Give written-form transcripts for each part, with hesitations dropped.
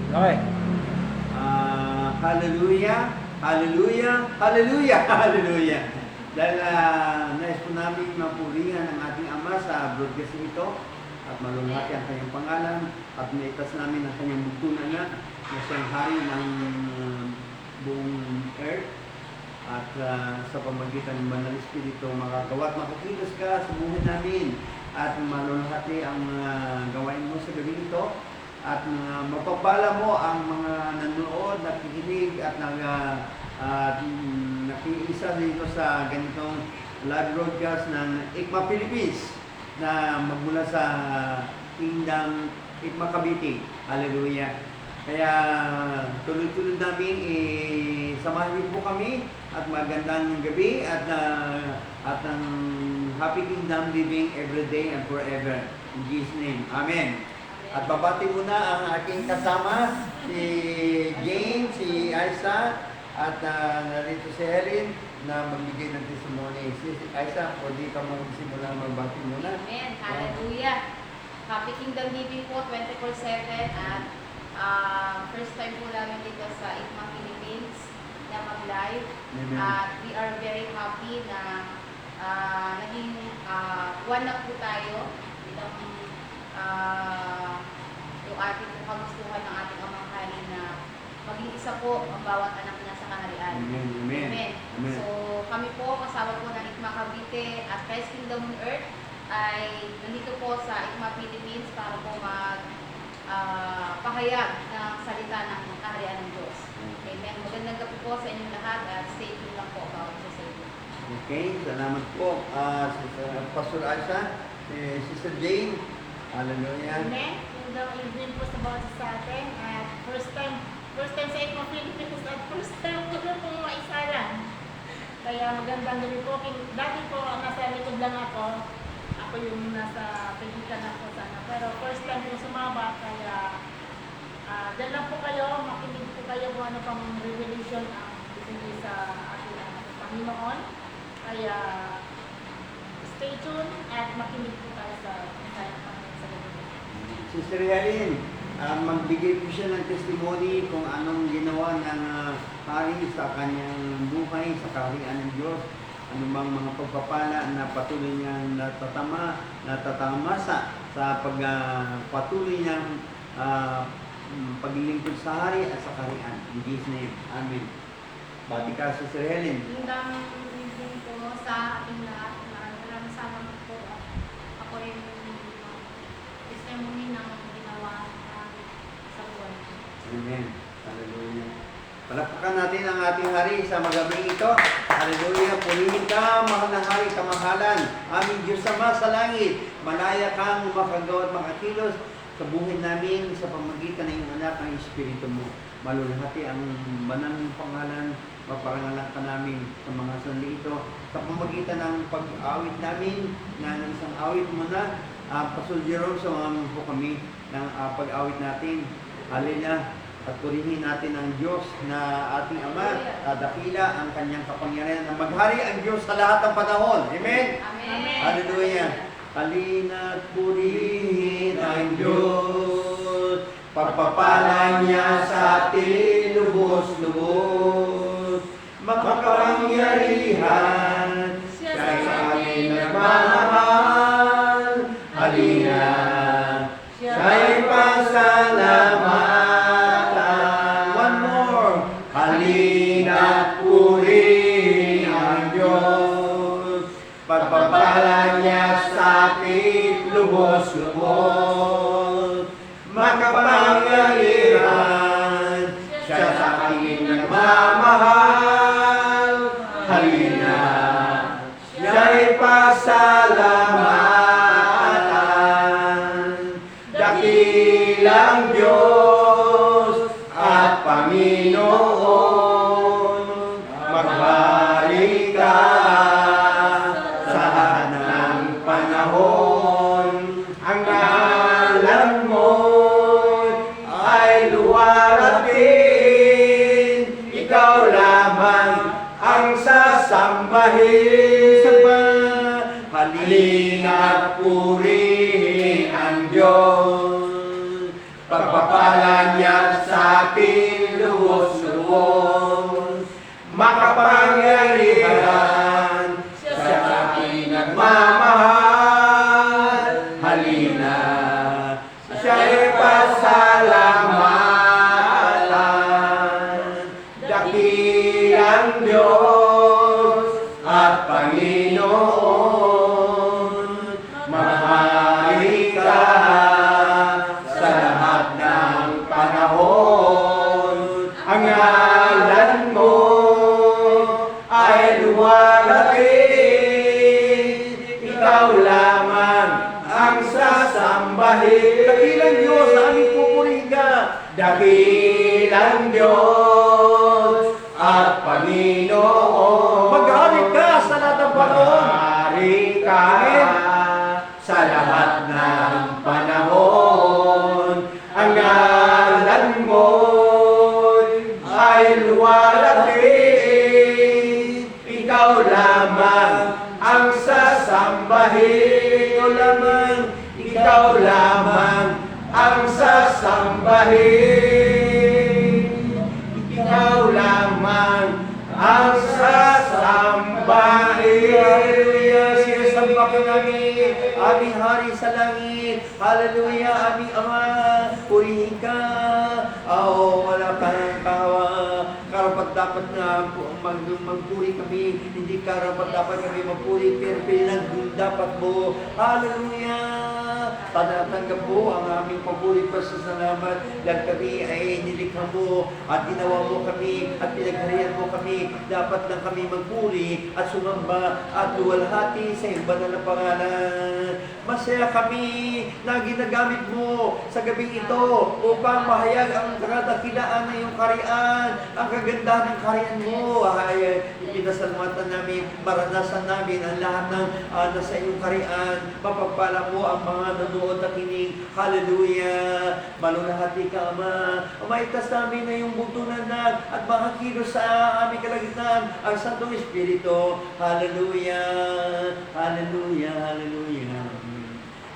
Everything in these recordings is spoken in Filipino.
Okay. Hallelujah, hallelujah, hallelujah, hallelujah. Dahil nais po namin mapurihan ang ating Ama sa broadcast ito at malulhati ang kanyang pangalan at naitas namin ang kanyang bugtunan na siyang hari ng buong earth at sa pamagitan ng Banal Espiritu makagawa at makakilos ka sa buhay namin at malulhati ang gawain mo sa gabi ito at mapapala mo ang mga nanonood, nakikinig at nakiisa dito sa ganitong live broadcast ng ICMA Philippines na magmula sa Kingdom ICMA Cavite. Hallelujah! Kaya tuloy-tuloy namin samahan niyo po kami at magandang gabi at ang Happy Kingdom living every day and forever. In Jesus' name. Amen. At babati muna ang aking kasama, si James, si Aisa, at narito si Helen na magbigay ng testimony. Si Aisa, pwede ka magsimula magbati muna. Amen. Hallelujah. Happy Kingdom Living po 24/7 at first time po namin dito sa ICMA Philippines na mag-live. At we are very happy na naging one na po tayo bilang yung ating kagustuhan ng ating Amang Hari na maging isa po ang bawat anak niya sa kaharian. Amen. Amen. Amen. Amen. So kami po, kasama po ng ICMA Cavite at Christ Kingdom on Earth ay nandito po sa ICMA Philippines para po pahayag ng salita ng kaharian ng Diyos. Amen. Magandang gabi po sa inyong lahat at stay tuned lang po about sa inyo. Okay, salamat po. Pastor Aisa, Sister Jane, hallelujah. Amen. Kingdom evening po sa bawat sa atin at first time sa ICMA Philippines at first time ko rin pong maisaran. Kaya magandang gabi po. Dati po nasa likod lang ako. Ako yung nasa pagkikan ako sana. Pero first time po sumama kaya dyan lang po kayo, makinig po kayo kung ano pang revelation ang ibigay sa ating Panginoon. Kaya stay tuned at makinig po tayo sa mensahe ng Panginoon sa gabi. Sister Helen, magbigay po siya ng testimony kung anong ginawa ng hari sa kanyang buhay, sa kaharian ng Diyos. Ano bang mga pagpapala na patuloy niyang natatamasa sa pagpatuloy niyang paglilingkod sa hari at sa kaharian. In Jesus' name. Amen. Bati ka, Sister Helen. Kingdom evening po sa ating lahat. Maraming salamat po. Ako yung testimony ng ginawa sa buwan. Amen. Hallelujah. Palakpakan natin ang ating hari sa magabing ito. Hallelujah. Purihin ka, mahal na hari, kamahalan. Aming Diyos Ama sa langit. Malaya kang makagawa at makakilos sa buhay namin sa pamagitan ng iyong anak ng Espiritu mo. Malulhati ang banal ng pangalan. Maparangalan ka namin sa mga sandali ito. Sa pamagitan ng pag-awit namin na ng isang awit mo na, Pastor Jerome, samahan po kami ng pag-awit natin. Hallelujah. At purihin natin ang Diyos na ating Ama, dakila ang kanyang kapangyarihan na maghari ang Diyos sa lahat ng panahon. Amen? Amen. Hallelujah. Halina't purihin ang Diyos, pagpapala niya sa atin lubos-lubos. Makapangyarihan, siya'y aming nagmamahal. Halina, siya'y pasalamatan. One more. Halina't purihin ang Diyos, pagpapala niya sa atin lubos-lubos. Makapangyarihan, siya sa ating nagmamahal. Halina, siya'y pasalamatan. Dakilang Diyos at Panginoon, maghari ka sa lahat ng panahon. Ang ngalan mo ay luwalhatin, ikaw lamang ang sasambahin. Halina't purihin ang Diyos, pagpapala niya sa atin lubos-lubos. Makapangyarihan, siya sa ating nagmamahal. Halina, siya'y pasalamatan. Dakilang Diyos at Panginoon, mahari ka sa lahat ng panahon. Ang ngalan mo ay luwalhati, ikaw lamang ang sasambahin. Dakilang Diyos, aming pupurihin. Dakilang Diyos at Panginoon, maghari ka sa lahat ng panahon. Maghari ka sa lahat ng panahon. Ang ngalan mo ay luwalhati, ikaw lamang ang sasambahin. Ikaw lamang, ikaw lamang ang sasambahin. Ikaw lamang ang sasambahin. Hallelujah! Sinasamba ka namin, aming Hari sa langit. Hallelujah! Aming Ama, purihin ka. Wala kang karapat-dapat na magpuri kami. Hindi karapat-dapat kami magpuri, pero pinag-dapat mo. Hallelujah! Tanatanggap mo ang aming papuri pa sa salamat dahil kami ay nilikha mo at ginawa mo kami at pinagharian mo kami. Dapat lang kami magpuri at sumamba at luwalhati sa iyong banal na pangalan. Masaya kami na ginagamit mo sa gabing ito upang mahayag ang kadakilaan ng iyong karian, ang kagandahan ng karian mo. Ay, ipinasalamatan namin, maranasan namin ang lahat ng nasa iyong karian. Mapagpala mo ang mga nanood at kinig. Hallelujah! Malulahati ka, Ama. Maitas namin na iyong buntunan na at makakilos sa aming kalagitnaan ang Santong Espiritu. Hallelujah! Hallelujah! Hallelujah!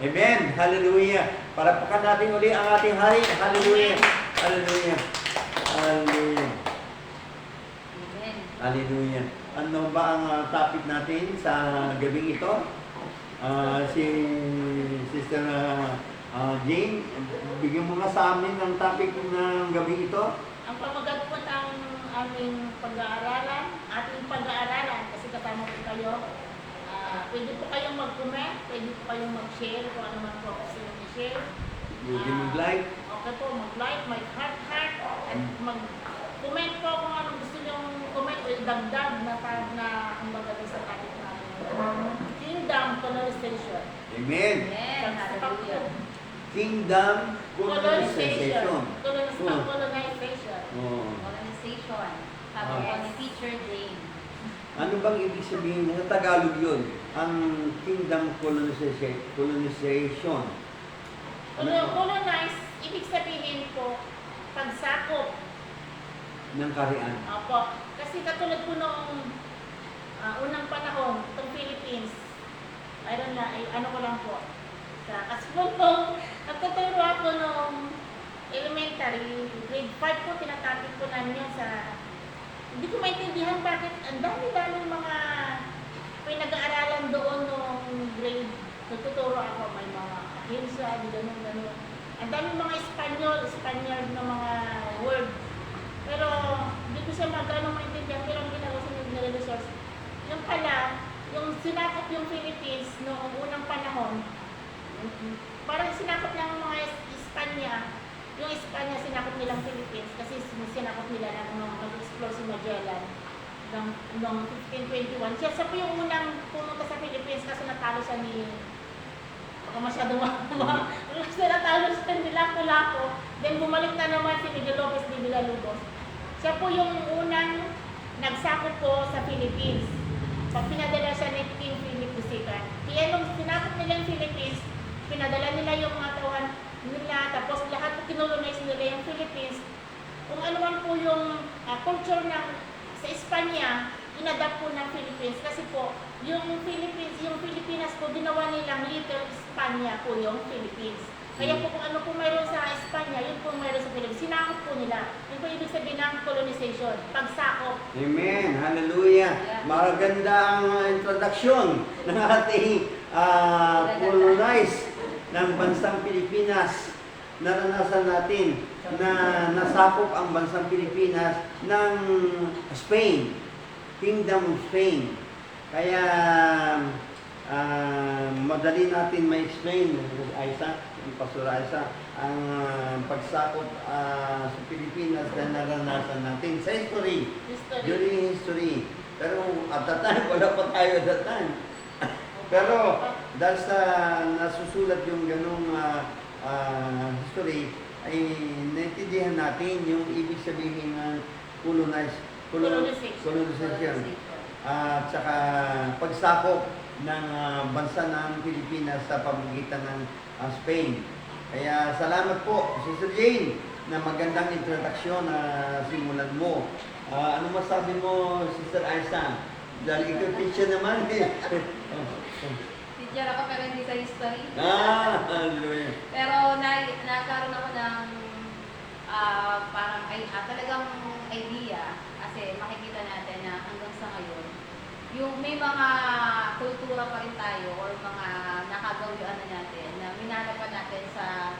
Amen! Hallelujah! Palakpakan natin uli ang ating Hari. Hallelujah! Hallelujah! Hallelujah! Amen. Hallelujah! Ano ba ang topic natin sa gabing ito? Si Sister Jane, bigyan mo nga sa amin ang topic ng gabi ito. Ang pamagat po ng aming ating pag-aaralan, kasi kasama po kayo. Pwede po kayong mag-comment, pwede po kayong mag-share kung ano man po gusto nyo i-share. Pwede mag-like. Okay po, mag-like, mag-heart, at mag-comment po kung ano gusto nyo comment o idagdag na ang maganda sa topic natin. Kingdom colonization. Amen. Amen. Hallelujah. Kingdom colonization. Colonization. Oh. Colonization. Sabi po ni Teacher Jane. Ano bang ibig sabihin sa Tagalog yun? Ang kingdom colonization. Colonize, ibig sabihin po, pagsakop. Ng karian. Opo. Kasi katulad po noong unang panahon, itong Philippines, ano ko lang po, sa kasunod po, nagtuturo ako noong elementary, grade 5 po, tinatapit po namin yun sa, hindi ko maintindihan bakit ang dami-dami mga pinag-aaralan doon noong grade, nagtuturo ako, may mga ahensya, gano'n. Ang dami mga Spanyard na mga word. Pero hindi ko siya magkano maintindihan, pero ang ginagawa sa nire-resource, yung pala, yung sinakop yung Philippines noong unang panahon, parang sinakop lang mga Espanya, yung Espanya sinakop nilang Philippines kasi sinakop nila nung mag-explore si Magellan noong 1521. Siya po yung unang pumunta sa Philippines kasi natalo siya ni masyado natalo siya ni Lapu-Lapu. Then bumalik na naman si Miguel Lopez de Villalobos. Siya po yung unang nagsakop po sa Philippines. Pag pinadala siya ni King Philip II. Kaya nung sinakop nila yung Philippines, pinadala nila yung mga tauhan nila, tapos lahat po kinolonize nila yung Philippines. Kung ano man po yung culture sa Espanya, inadapt po ng Philippines. Kasi po, yung Pilipinas po, ginawa nilang Little Espanya po yung Philippines. Kaya po kung ano po mayroon sa Espanya, yun po mayroon sa Pilipinas. Sinakop po nila. Yun po ibig sabihin ng colonization, pagsakop. Amen. Hallelujah. Maganda ang introduction ng ating colonize ng bansang Pilipinas. Naranasan natin na nasakop ang bansang Pilipinas ng Spain, Kingdom of Spain. Kaya madali natin ma-explain, Pastor Isa, ang pagsakop sa Pilipinas na naranasan natin sa history, during history. Pero at that time, wala pa tayo at that time. Pero dahil sa nasusulat yung ganong history, ay naintindihan natin yung ibig sabihin ng colonization. At saka pagsakop ng bansa ng Pilipinas sa pamamagitan ng Spain. Kaya salamat po, Sister Jane, na magandang introduction na simulan mo. Ano masabi mo, Sister Isa? Dahil ikaw teacher naman. Teacher ako pero hindi sa history. Hallelujah. Pero nagkaroon ako ng parang talagang idea kasi makikita natin na hanggang sa ngayon, yung may mga kultura pa rin tayo or mga nakagawian na natin na minanapan natin sa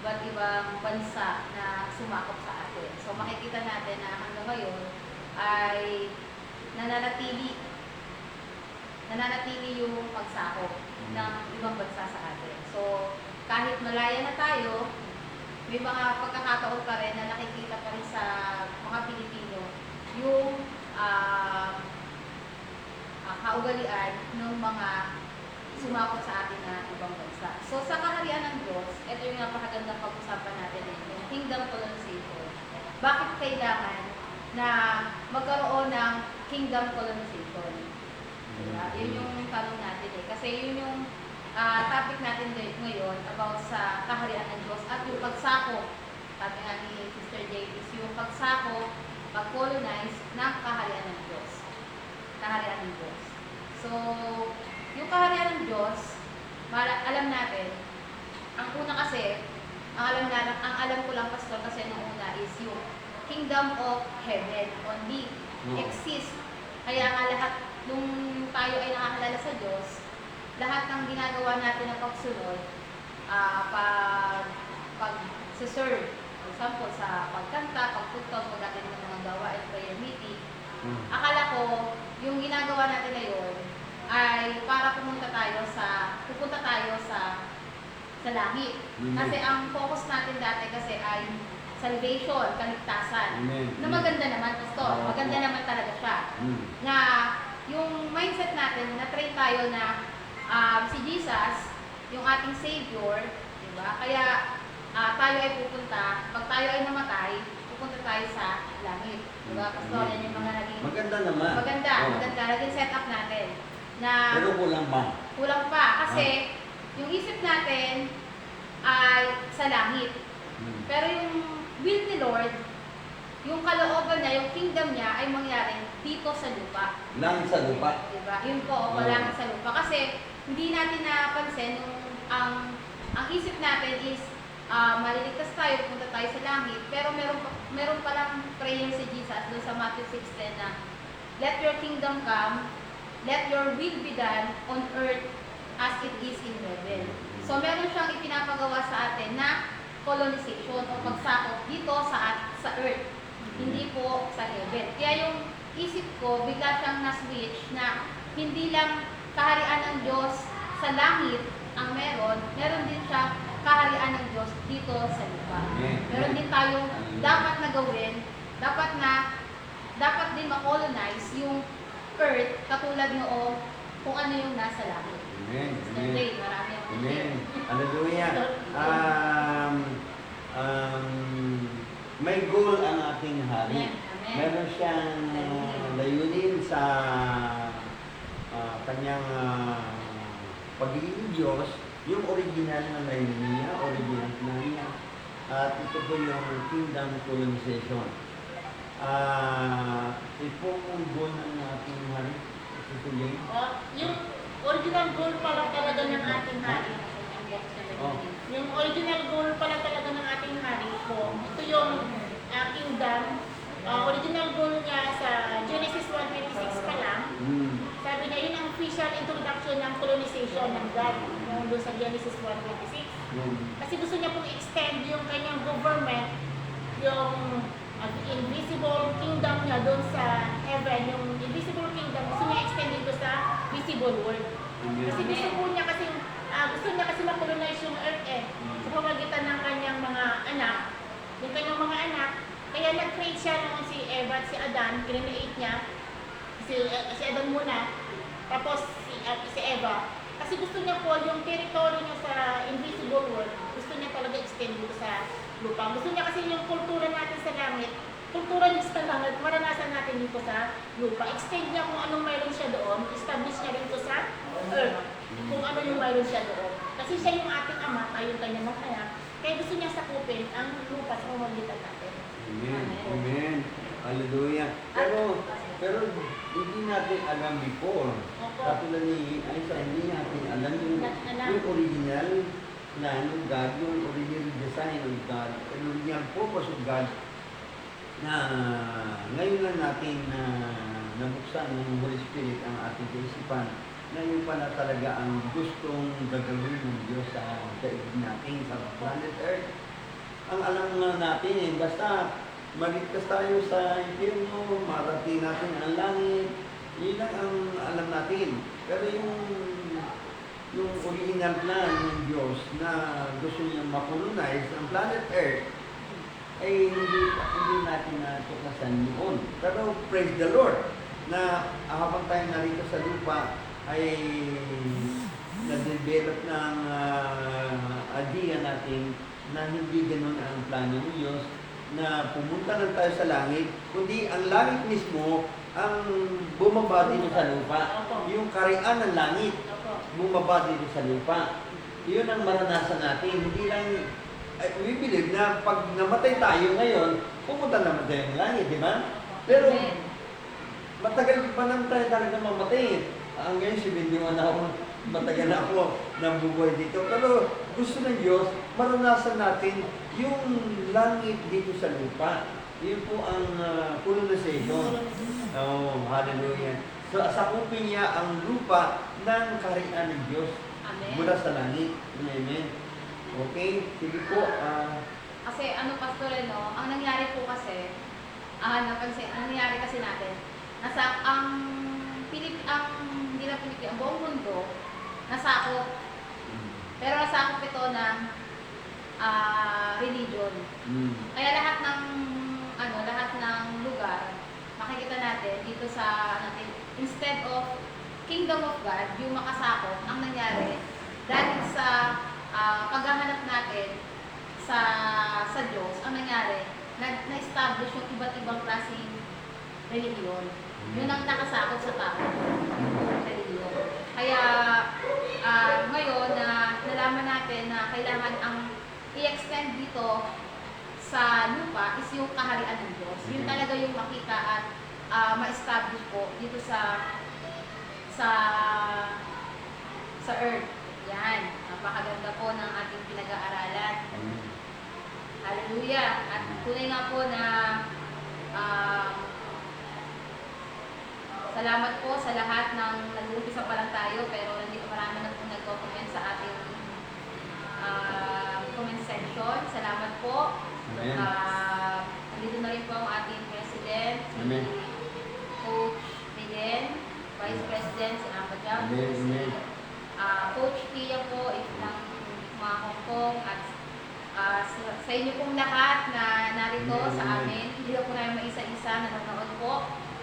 iba't ibang bansa na sumakop sa atin. So makikita natin na hanggang ngayon ay nananatili yung pagsakop ng ibang bansa sa atin. So kahit malaya na tayo, may mga pagkakataon pa rin na nakikita pa rin sa mga Pilipino yung kaugalian ng mga sumakop sa atin na ibang bansa. So sa kaharian ng Diyos, ito yung napakagandang pag-usapan natin yung kingdom colonization. Bakit kailangan na magkaroon ng kingdom colonization? Diba? Yun yung tanong natin eh. Kasi yun yung topic natin ngayon about sa kaharian ng Diyos at yung pagsakop, sabi nga ni Sister Jade, is yung pagsakop, pag-colonize ng kaharian ng Diyos. Kaharian ng Diyos. So, yung kaharian ng Diyos, alam natin, ang una kasi, ang alam ko lang, Pastor, kasi nung una is yung kingdom of heaven only exists. Kaya nga lahat, nung tayo ay nakakalala sa Diyos, lahat ng ginagawa natin na pagsunod, pag-serve, for example, sa pagkanta, pagtugtog, pag-atin ng mga gawain, prayer meeting, akala ko, yung ginagawa natin ngayon ay para pupunta tayo sa langit. Kasi ang focus natin dati kasi ay salvation, kaligtasan. Na maganda naman, Pastor. Maganda naman talaga siya. Na yung mindset natin, na-train tayo na si Jesus, yung ating Savior, diba? Kaya tayo ay pupunta, pag tayo ay namatay, pupunta tayo sa langit. Diba, Pastor? Yan yung mga naging... Maganda naman. Maganda. Naging setup natin. Na pero kulang pa. Kulang pa. Kasi yung isip natin ay sa langit. Pero yung will ni Lord, yung kalooban niya, yung kingdom niya ay mangyari dito sa lupa. Langit sa lupa. Diba? Yun po, langit sa lupa. Kasi hindi natin napansin yung ang isip natin is maliligtas tayo, punta tayo sa langit, pero meron palang prayer si Jesus doon sa Matthew 6:10 na let your kingdom come, let your will be done on earth as it is in heaven. So meron siyang ipinapagawa sa atin na colonization o pagsakop dito sa earth, hindi po sa heaven. Kaya yung isip ko, bigla siyang na-switch na hindi lang kaharian ng Diyos sa langit ang meron din siya kaharian ng Diyos dito sa lupa. Meron din tayong dapat na gawin, dapat din ma-colonize yung earth katulad noong kung ano yung nasa langit. Amen. Amen. Marami akong Amen. Hallelujah. May goal ang ating hari. Amen. Meron siyang layunin sa kanyang pagiging Diyos, yung original na layunin niya, original na niya. At ito po yung kingdom colonization. Ito ang goal ng ating hari. Yung original goal pala talaga ng ating hari Oh. Yung original goal pala talaga ng ating hari po, ito yung kingdom. Original goal niya sa Genesis 1:26 pa lang. Sabi na yun ang official introduction ng colonization ng God. Yung doon sa Genesis 1:26. Kasi gusto niya pong extend yung kanyang government, yung invisible kingdom niya doon sa heaven, yung invisible kingdom, gusto niya extend dito sa visible world. Kasi gusto niya kasi ma-colonize yung earth sa pamagitan ng kanyang mga anak, yung kanyang mga anak, kaya nag-create siya noon si Eva at si Adan, kinreate niya, si Adan muna, tapos si Eva. Kasi gusto niya po yung territory niya sa invisible world, gusto niya talaga extend dito sa lupa. Gusto niya kasi yung kultura natin sa langit, kultura niya sa langit, maranasan natin dito sa lupa. Extend niya kung anong mayroon siya doon, establish niya dito sa earth, kung ano yung mayroon siya doon. Kasi siya yung ating ama, ayon kanya ng kaya, kaya gusto niya sakupin ang lupa sa pamamagitan natin. Amen. Amen. Hallelujah. Pero hindi natin alam before. Opo. Katulad ni Aisa, hindi natin alam yung original plan ng God, yung original design of God, yung original purpose of God na ngayon lang natin nabuksan ng Holy Spirit ang ating kaisipan na yun pala talaga ang gustong gagawin ng Diyos sa daigdig natin sa planet Earth. Ang alam nga natin basta maligtas tayo sa impyerno, marating natin ang langit, yun lang ang alam natin. Pero yung original plan ng Diyos na gusto niya makolonize ang planet Earth, ay hindi natin natuklasan yun. Pero praise the Lord na habang tayo narito sa lupa ay na-develop ng idea natin na hindi ganun ang plano ng Diyos na pumunta lang tayo sa langit, kundi ang langit mismo ang bumaba dito sa lupa. Yung karian ng langit bumaba dito sa lupa. Yun ang maranasan natin. Hindi lang, we believe na pag namatay tayo ngayon, pumunta naman tayo ng langit, di ba? Pero matagal pa naman tayo talaga mamatay. Ngayon, 71 na ako, matagal na ako nabubuhay dito. Pero gusto ng Diyos, maranasan natin yung langit dito sa lupa. Yun po ang colonization. Oh, hallelujah. So, sakupin niya ang lupa ng kaharian ng Diyos. Amen. Mula sa langit. Amen. Okay? Sige po. Kasi Pastor, ang nangyari po kasi, ang nangyari kasi natin, ang buong mundo, nasakop. Pero nasakop ito ng religion. Kaya lahat ng lugar, makikita natin dito sa instead of Kingdom of God, yung makasakop, ang nangyari, dahil sa paghahanap natin sa Diyos, ang nangyari, na-establish yung iba't ibang klaseng religion. Yun ang nakasakot sa tao, yung religion. Kaya ngayon na nalaman natin na kailangan ang i-extend dito sa lupa is yung kaharian ng Diyos. Yun talaga yung makita at ma-establish po dito sa earth. Yan. Napakaganda po ng ating pinag-aaralan. Hallelujah. At tunay nga po na salamat po sa lahat ng nag-uumpisa pa lang tayo pero marami na po nag-comment sa ating comment section. Salamat po. Amen. Dito na rin po ang ating President, Amen. si Coach Miguel, Vice President, si Amba Jam, Amen. si Amen. Coach Pia po, ng mga Hongkong, at sa inyo pong lahat na narito Amen. sa amin. Hindi na po namin maisa-isa na nanonood po.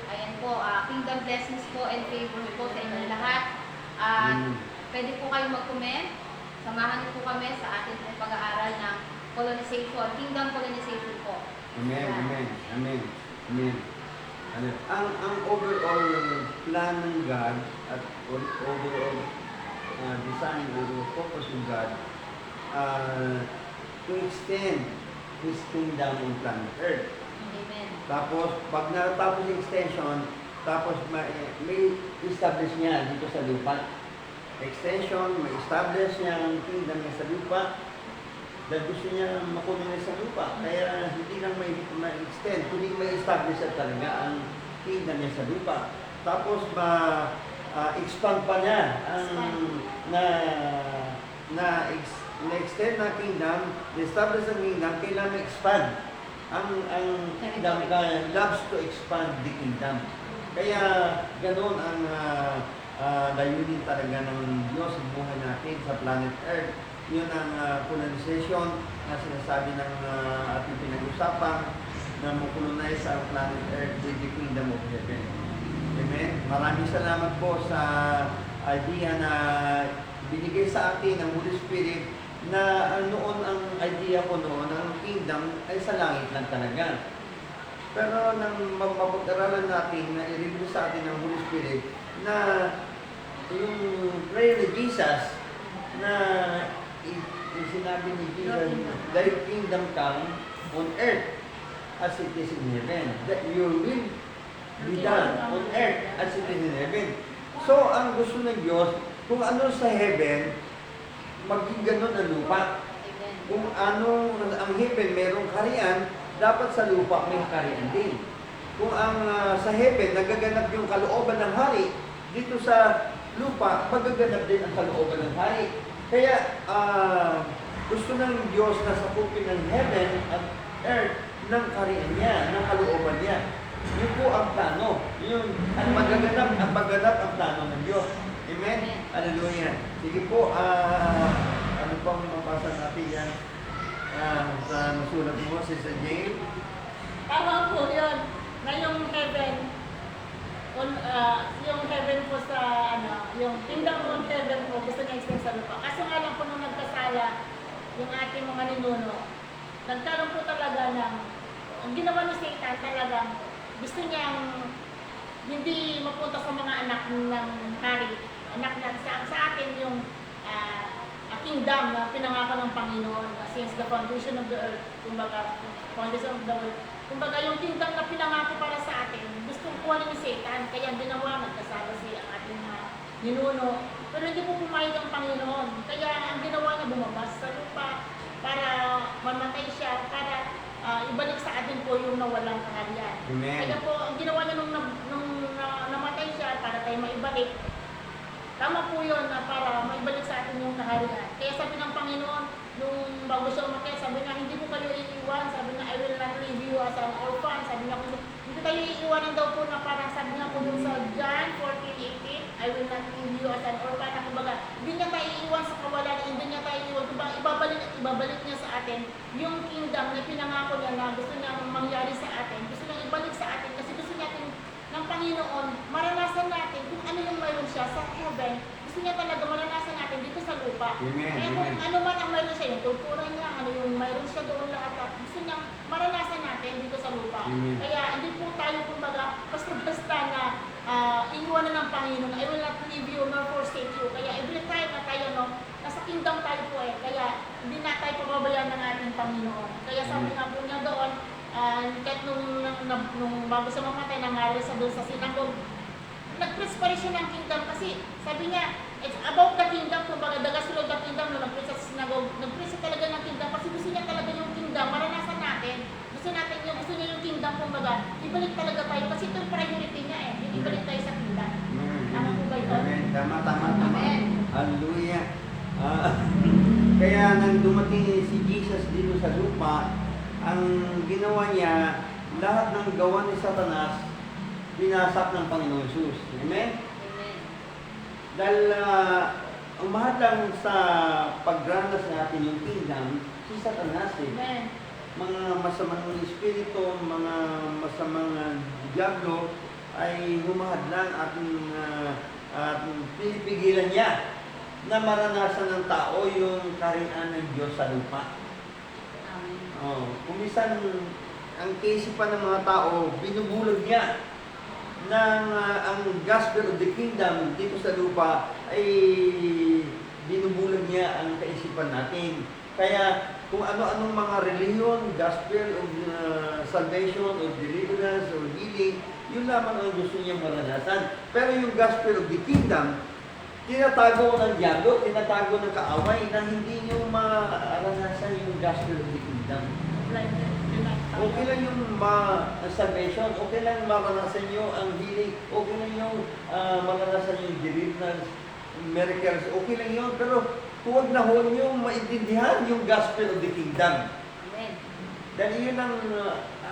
Ayan po, kingdom blessings po and favor po sa inyo lahat. Pwede po kayo mag-comment. Samahan niyo po kami sa ating pag-aaral ng colonization, kingdom colonization po. Amen. Ayan. Amen. Amen. Amen. Ang overall plan ng God at overall design or purpose of God to extend His kingdom on planet Earth. Amen. Tapos, pag natapos yung extension, tapos may establish niya dito sa lupa. extension, ma-establish niya ang kingdom niya sa lupa. Dahil gusto niya makunin niya sa lupa. Kaya hindi lang ma-extend, kundi ma-establish niya talaga ang kingdom niya sa lupa. Tapos expand pa niya ang na-extend na kingdom, na-establish ang kingdom, kailangan ma-expand. Ang kingdom loves to expand the kingdom. Kaya ganoon ang layunin talaga ng Diyos sa buhay natin sa planet Earth. Yun ang colonization na sinasabi ng ating pinag-usapan na makolonize ang planet Earth with the kingdom of heaven. Amen? Maraming salamat po sa idea na binigay sa atin ng Holy Spirit na noon ang idea ko noon, ang kingdom ay sa langit lang talaga. Pero nang mapag-aralan natin na i-review sa atin ng Holy Spirit na yung prayer ni Jesus na sinabi ni Jesus, Thy kingdom come on earth as it is in heaven. That your will be done on earth as it is in heaven. So, ang gusto ng Diyos, kung ano sa heaven, maging ganun ang lupa. Kung ano ang heaven, merong kariyan, dapat sa lupa may kariyan din. Kung ang sa heaven, nagaganap yung kalooban ng hari, dito sa lupa, magaganap din ang kalooban ng hari. Kaya, gusto ng Diyos na sakupin ng heaven at earth ng kariyan niya, ng kalooban niya. Yun po ang plano. Yun, ang magaganap, ang pagganap ang plano ng Diyos. Amen? Hallelujah. Sige po, ano pang mapasa natin yan sa nasulat mo, Sister Jane? Tama po yun. Na yung heaven, yung heaven po sa, yung kingdom on heaven po, gusto niya extend sa lupa. Kaso nga lang po nung nagkasala, yung ating mga ninuno, nagkaroon po talaga ng, ang ginawa ni Satan talagang, gusto niyang hindi mapunta sa mga anak ng hari. Anak na sa atin yung kingdom na pinangako ng Panginoon since the foundation of the earth, kumbaga, foundation of the world. Kumbaga, yung kingdom na pinangako para sa atin, gustong kuha ni Satan, kaya ginawa, nagkasala siya ang ating ninuno. Pero hindi po pumayag ang Panginoon. Kaya ang ginawa niya, bumabas sa lupa para mamatay siya, para ibalik sa atin po yung nawalang kaharian. Amen. Kaya po, ang ginawa niya nung namatay siya, para tayo maibalik, tama po yun na para maibalik sa atin yung kaharian. Kaya sabi ng Panginoon, nung bago siya umakyat, sabi niya, hindi ko kayo iiwan. Sabi niya, I will not leave you as an orphan. Sabi niya, hindi tayo iiwanan daw po na parang sabi niya po sa John 14:18, I will not leave you as an orphan. Na kumbaga, hindi niya tayo iiwan sa kawalan, hindi niya tayo iiwan. Kumbaga, ibabalik niya sa atin yung kingdom na pinangako niya na gusto niya mangyari sa atin. Gusto niya ibalik sa atin kasi gusto natin ng Panginoon, maranasan natin kung ano yung mayroon siya sa heaven. Gusto niya talaga maranasan natin dito sa lupa. Amen. Kaya kung ano man ang mayroon siya, yung tulpuran niya, ano yung mayroon siya doon lahat, gusto niya maranasan natin dito sa lupa. Amen. Kaya hindi po tayo kumbaga basta-basta na iiwanan ng Panginoon, I will not leave you nor forsake you. Kaya every time na tayo, nasa kingdom tayo po kaya hindi na tayo pababayaan ng ating Panginoon. Kaya sabi nga po niya doon, kahit nung bago siya mamatay, nangaral sa doon sa sinagog, nag-preach pa rin siya ng kingdom kasi sabi niya, it's about the kingdom, kumbaga the gospel of the kingdom, nung nag-preach sa sinagog, nag-preach siya talaga ng kingdom kasi gusto niya talaga yung kingdom, maranasan natin. Gusto niya yung kingdom, kumbaga, ibalik talaga tayo kasi ito yung priority niya yung ibalik tayo sa kingdom. Tama po ba ito? Amen. Tama. Amen. Hallelujah. Kaya nang dumating si Jesus dito sa lupa, ang ginawa niya, lahat ng gawa ni Satanas, binasak ng Panginoon Jesus. Amen? Amen. Dahil ang mahal lang sa pagranas natin yung kingdom, si Satanas Amen. Mga masamang espiritu, mga masamang diablo ay humahadlang at pinipigilan niya na maranasan ng tao yung kariyan ng Diyos sa lupa. Amen. Kumisan ang kaisipan ng mga tao, binubulog niya ng ang gospel of the kingdom dito sa lupa ay binubulog niya ang kaisipan natin. Kaya kung ano-anong mga reliyon, gospel of salvation, of deliverance, or healing, yun lamang ang gusto niyang maranasan. Pero yung gospel of the kingdom, tinatago ng diablo, tinatago ng kaaway na hindi nyo maranasan yung gospel of the kingdom. Okay lang yung salvation, okay lang maranasan nyo ang healing, okay lang yung maranasan yung deliverance, miracles, okay lang yun, pero huwag na huwag nyo maintindihan yung gospel of the kingdom. Amen. Dahil yun ang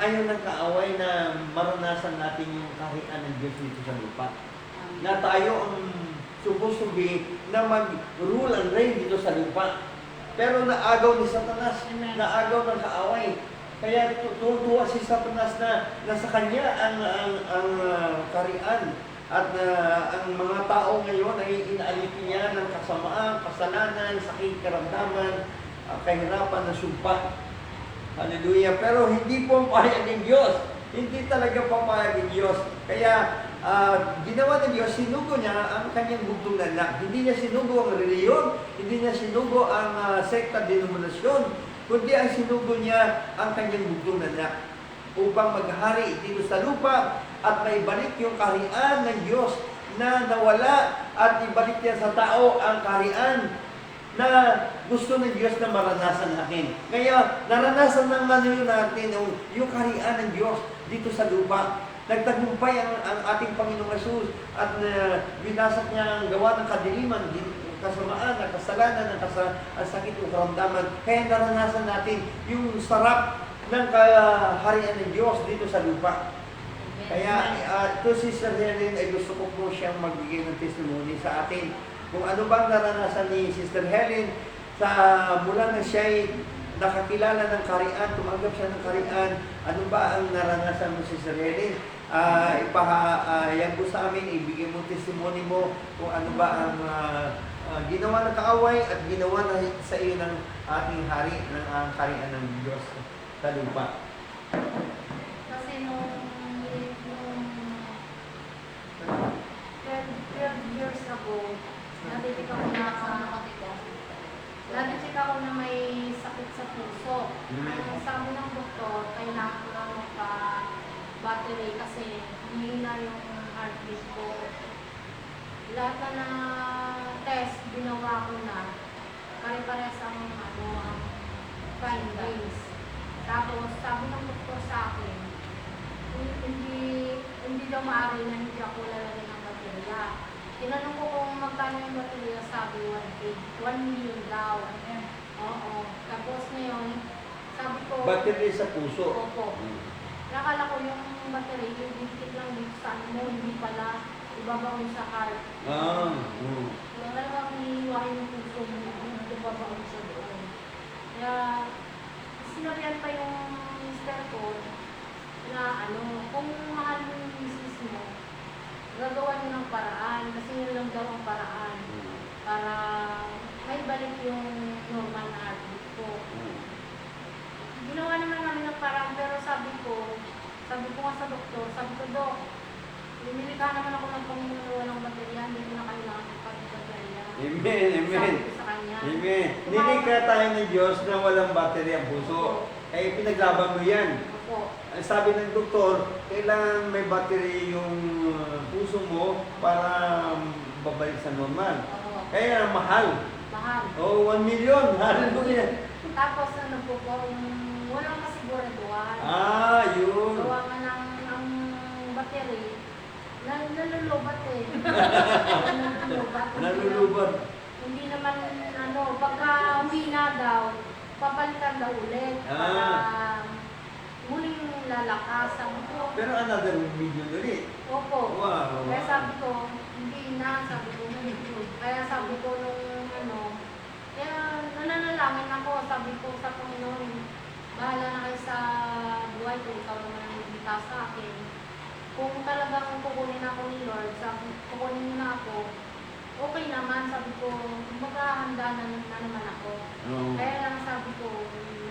ayaw ng kaaway na maranasan natin yung kaharian ng Diyos dito sa lupa. Na tayo ang supposed to be na mag-rule and reign dito sa lupa. Pero naagaw ni Satanas, naagaw ng kaaway. Kaya tutuwa si Satanas na nasa kanya ang kaharian. At ang mga tao ngayon ay inaalipin niya ng kasamaan, kasalanan, sakit, karamdaman, kahirapan na sumpa. Hallelujah. Pero hindi po payag ng Diyos. Hindi talaga papayag ng Diyos. Kaya ginawa ng Diyos, sinugo niya ang kanyang bugtong na anak. Hindi niya sinugo ang reliyon, hindi niya sinugo ang sekta denominasyon, kundi ang sinugo niya ang kanyang bugtong na anak upang maghari dito sa lupa at maibalik yung kaharian ng Diyos na nawala at ibalik niya sa tao ang kaharian na gusto ng Diyos na maranasan natin. Kaya naranasan ng natin yung kaharian ng Diyos dito sa lupa. Nagtagumpay ang ating Panginoong Jesus at binasak niya ang gawa ng kadiliman, kasamaan, ang kasalanan, ang sakit o karamdaman. Kaya naranasan natin yung sarap ng kaharian ng Diyos dito sa lupa. Kaya ito Sister Helen ay gusto ko po siyang magbigay ng testimony sa atin. Kung ano bang naranasan ni Sister Helen mula na siya nakakilala ng kaharian, tumanggap siya ng kaharian, ano ba ang naranasan mo Sister Helen? Ipahayag mo sa amin, ibigay mo testimony mo kung ano ba ang ginawa ng kaaway at ginawa na sa iyo ng ating hari, ng kaharian ng Diyos sa lupa. Kasi nung 12 years ago, nadidik ako na may sakit sa puso. Ang sabi ng doktor, kailangan ko lang magpa-battery kasi hindi na yung heartbeat ko. Lahat na test, ginawa ko na. Pare-pares ang findings. Tapos, sabi ng doktor sa akin, hindi daw maaari na hindi ako lalagyan ng baterya. Tinanong ko kung magkano yung baterya, sabi 1 million daw. Oo. Tapos ngayon, sabi ko... Battery sa puso? Opo. Nakala ko yung baterya, yung dikit lang dito sa ano, hindi pala ibabaon sa heart. Talagang iiwain yung puso mo, ibabaon sa doon. Kaya, sinabihan pa yung mister ko na kung mahal mo yung misis mo, gagawa niyo ng paraan, kasi yun lang daw ang paraan para may balik yung normal na heartbeat ko. Ginawa naman namin ng paraan, pero sabi ko nga sa doktor, sabi ko, Dok, lumili ka naman ako ng pangunawa ng baterya, hindi ko na kailangan ng baterya. Amen, amen. Sabi ko sa kanya. Amen. Nilikha tayo ng Diyos na walang battery ang puso. Kaya pinaglaban mo yan. Opo. Sabi ng doktor, kailangan may battery yung puso mo para babalik sa normal. Oo. Kaya mahal. Mahal. 1 million. Hallelujah. Tapos walang kasiguraduhan. Yun. Gawa nga ng battery, nalulubat eh. Nalulubat. Hindi naman, pagka humina daw, papalitan daw ulit para muling lalakas ang ko. Pero another million ulit. Opo. Wow. Kaya sabi ko, hindi na, sabi ko, kaya sabi ko kaya nananalangin ako, sabi ko sa Panginoon, bahala na kayo sa buhay ko, ikaw naman ang nagbigay sa akin. Kung talagang kukunin ako ni Lord, sabi, kukunin niyo na ako, okay naman, sabi ko, maghahanda na naman ako. Kaya lang sabi ko,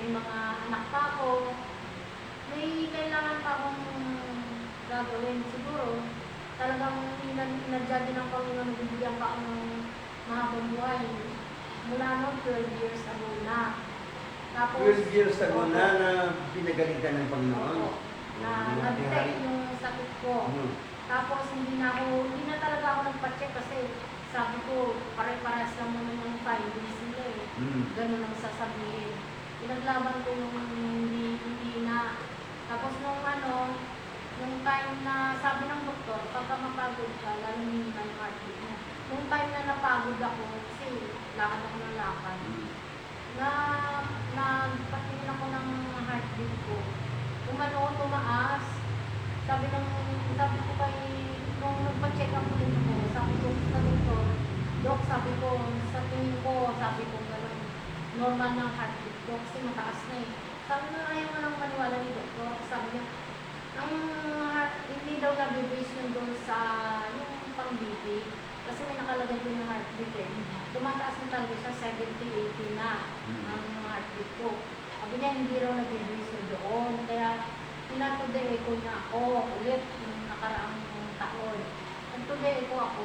may mga anak pa ako, may kailangan pa akong gagawin. Siguro, talagang inadya din ng Panginoon, bibigyan pa ako ng mahabang buhay. Mula noon, 12 years ago na. Tapos, 12 years ago na pinagalitan ng Panginoon. Na nag-detect yung sakit ko. Tapos hindi na talaga ako nagpa-check kasi sabi ko, pare-paras lang naman yung 5 days nila eh. Ganun ang sasabihin. Pinaglaban ko yung hindi na. Tapos nung nung time na sabi ng doktor, pagka mapagod ka, lalo yung heartbeat mo. Nung time na napagod ako, kasi lakad ako ng lakad, patingin ako ng heartbeat ko. Tumaas. Sabi ko kay, nung nagpa-check up ulit ako, sabi ko sa doktor, Dok, sabi ko, sa tingin ko, sabi ko gano'n, normal ng heartbeat ko, kasi mataas na eh. Sabi ko, ayaw mo nang maniwala ni doktor. Sabi niya, hindi daw nabibase yun doon sa yung pang-BP, kasi may nakalagay doon yung heartbeat eh. Tumataas na talaga siya, 70-80 na ang heartbeat ko. Sabi niya, hindi raw nabibase yun doon. Kaya, pinatoday ko na ako ulit yung nakaraang taon. Nag-today ko ako,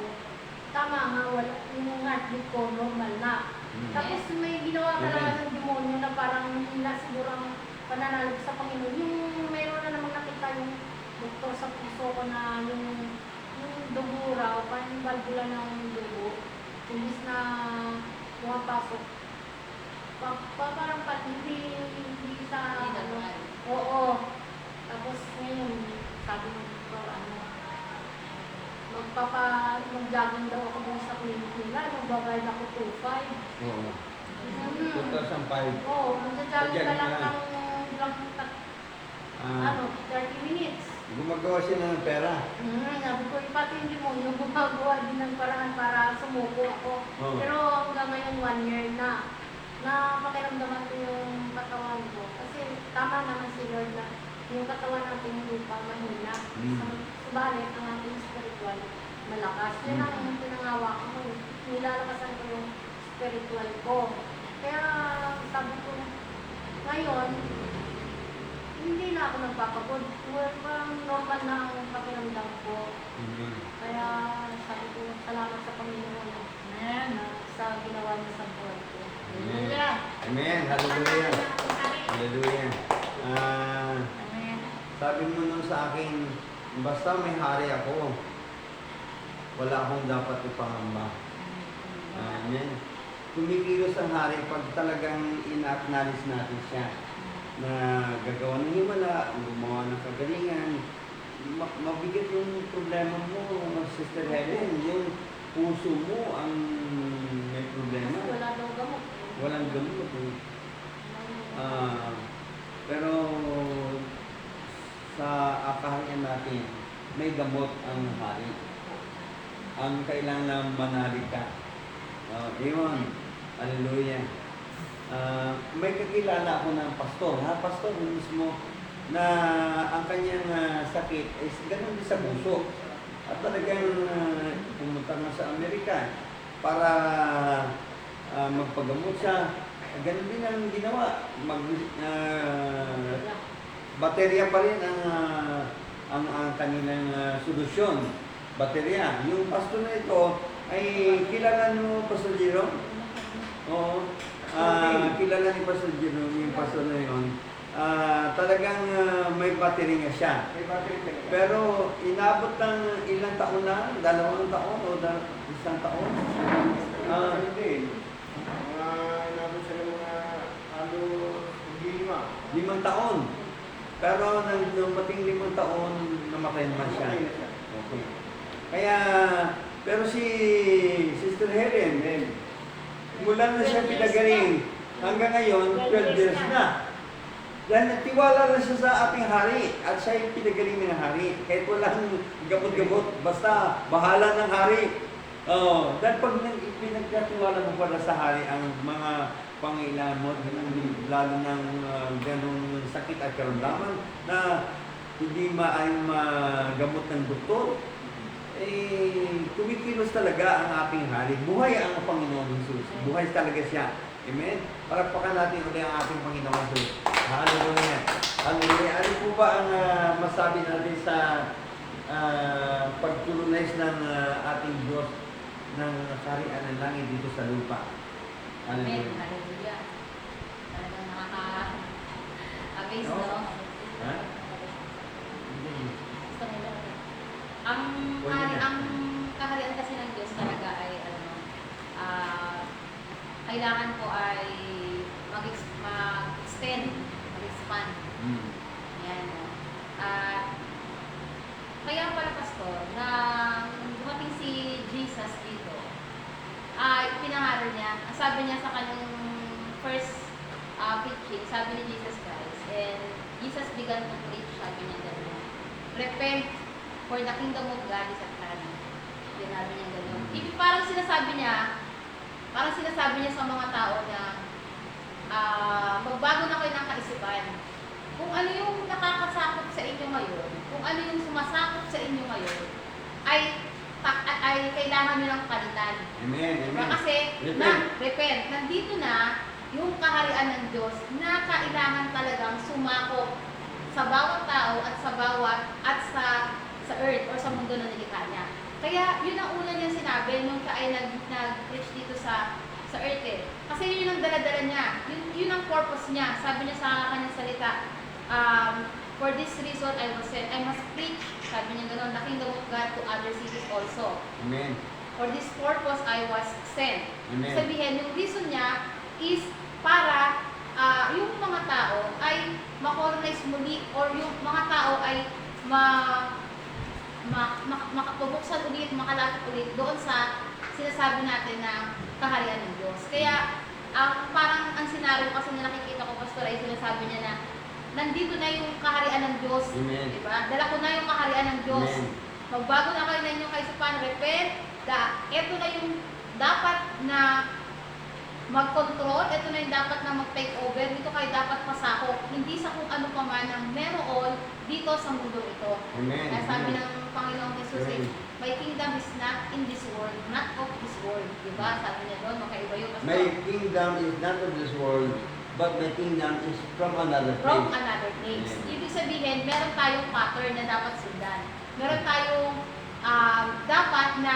tama nga, wala, yung heartbeat ko normal na. Tapos may ginawa ka lang ng demonyo na parang hila siguro ang pananalig sa Panginoon. Yung mayroon na namang nakita yung doktor sa puso ko na yung dugo raw, parang yung valvula ng dugo, imbis na pumapasok. Parang hindi sa oo. Tapos ngayon, sabi ng doktor, mag-jogging daw ako dun sa clinic nila, magbabayad ako 2,500. Oo. 2005. Oo, mag-jogging ka lang ng 30 minutes. Gumagawa siya ng pera. Sabi ko, pati hindi mo, yung gumagawa din ng paraan para sumuko ako. Oo. Pero hanggang ngayon, 1 year na pakiramdaman ko yung katawan ko. Kasi tama naman si Lord na yung katawan natin hindi pa mahina. Subalit, ang ating spiritual malakas. Yun ang pinangawakan ko. Nilalakasan ko yung spiritual ko. Kaya sabi ko, ngayon, hindi na ako nagpapagod. Parang normal na ang pakiramdam ko. Kaya sabi ko, salamat sa Panginoon na sa ginawa niya sa buhay ko. Hallelujah! Amen. Hallelujah. Hallelujah. Amen. Sabi mo nun sa akin, basta may hari ako, wala akong dapat ipangamba. Amen. Kumikilos ang hari pag talagang ina-acknowledge natin siya na gagawa ng himala, gumawa ng kagalingan. Mabigat yung problema mo, Sister Helen, yung puso mo ang may problema. Wala daw gamot. Walang gamot. Pero sa kaharian natin, may gamot ang hari. Ang kailangan manalig ka. Iyon. Hallelujah. May kakilala ako ng pastor. Pastor mismo na ang kanyang sakit is ganun din sa puso. At talagang pumunta na sa Amerika para magpagamot siya. Ganun din ang ginawa. Baterya pa rin ang kanilang solusyon. Baterya. Yung pastor na ito ay kilala nyo, Pastor Jerome? Oo. Kilala ni Pastor Jerome, yung pastor na yun. Talagang may battery nga siya. Pero inabot ng ilang taon na, 2 taon o 1 taon. Hindi. Inabot sila mga 5 taon. Pero nang dumating 5 taon, namatay naman siya. Okay. Kaya, pero si Sister Helen, mula na siya pinagaling, hanggang ngayon, 12 years na. Dahil nagtiwala lang siya sa ating hari at siya yung pinagaling ng hari. Kahit walang gamot-gamot, basta bahala ng hari. Dahil pag pinagkatiwala mo para sa hari ang mga pangailangan mo, lalo ng ganong sakit at karamdaman na hindi maayong magamot ng doktor, kumikilos talaga ang ating hari. Buhay ang Panginoon Jesus. Buhay talaga siya. Amen? Palakpakan natin ulit ang ating Panginoon Jesus. Hallelujah. Hallelujah. Ano po ba ang masabi natin sa pagtulunais ng ating Diyos ng kaharian ng langit dito sa lupa? Amen. Hallelujah. Hallelujah. Talagang nakaka-amaze, No? no? Ha? Hindi. Ang kaharian kasi ng Diyos talaga ay, alam mo, kailangan po ay mag-extend, mag-expand. Yan. At kaya pala, Pastor, na dumating si Jesus dito, ay pinangaral niya, sabi niya sa kanyang first preaching, sabi ni Jesus Christ, and Jesus began to preach, sabi niya gano'n, repent, for the kingdom of God is at hand. Sinabi niya gano'n. Parang sinasabi niya sa mga tao na magbago na kayo ng kaisipan. Kung ano yung nakakasakop sa inyo ngayon, kung ano yung sumasakop sa inyo ngayon, ay kailangan nyo ng palitan. Amen. Amen. Kasi, repent, nandito na yung kaharian ng Diyos na kailangan talagang sumakop sa bawat tao at sa earth or sa mundo na nilikha niya. Kaya yun ang una niya sinabi nung siya ay nag-preach dito sa earth eh. Kasi yun ang dala-dala niya. Yun ang purpose niya. Sabi niya sa kanyang salita, for this reason I was sent. I must preach, sabi niya gano'n, the kingdom of God to other cities also. Amen. For this purpose I was sent. Amen. Sabihin, yung reason niya is para yung mga tao ay ma-colonize muli or yung mga tao ay makapabuksan ulit, makalapit ulit doon sa sinasabi natin na kaharian ng Diyos. Kaya parang ang senaryo kasi na nakikita ko, Pastor, ay sinasabi niya na nandito na yung kaharian ng Diyos. Amen. Diba? Dala ko na yung kaharian ng Diyos. Amen. Magbago na kayo na inyong kaisipan, repent, ito na yung dapat na mag-control, ito na yung dapat na mag-take over, dito kayo dapat pasakop, hindi sa kung ano pa man ang meron dito sa mundo ito. Amen. Kaya sabi Amen. ng Panginoong Jesus, Amen. my kingdom is not in this world, not of this world. Diba? Sabi niya doon, makaiba yun. Pastor. My kingdom is not of this world, but my kingdom is from another From place. another place. Amen. Ibig sabihin, meron tayong pattern na dapat sundan. Meron tayong dapat na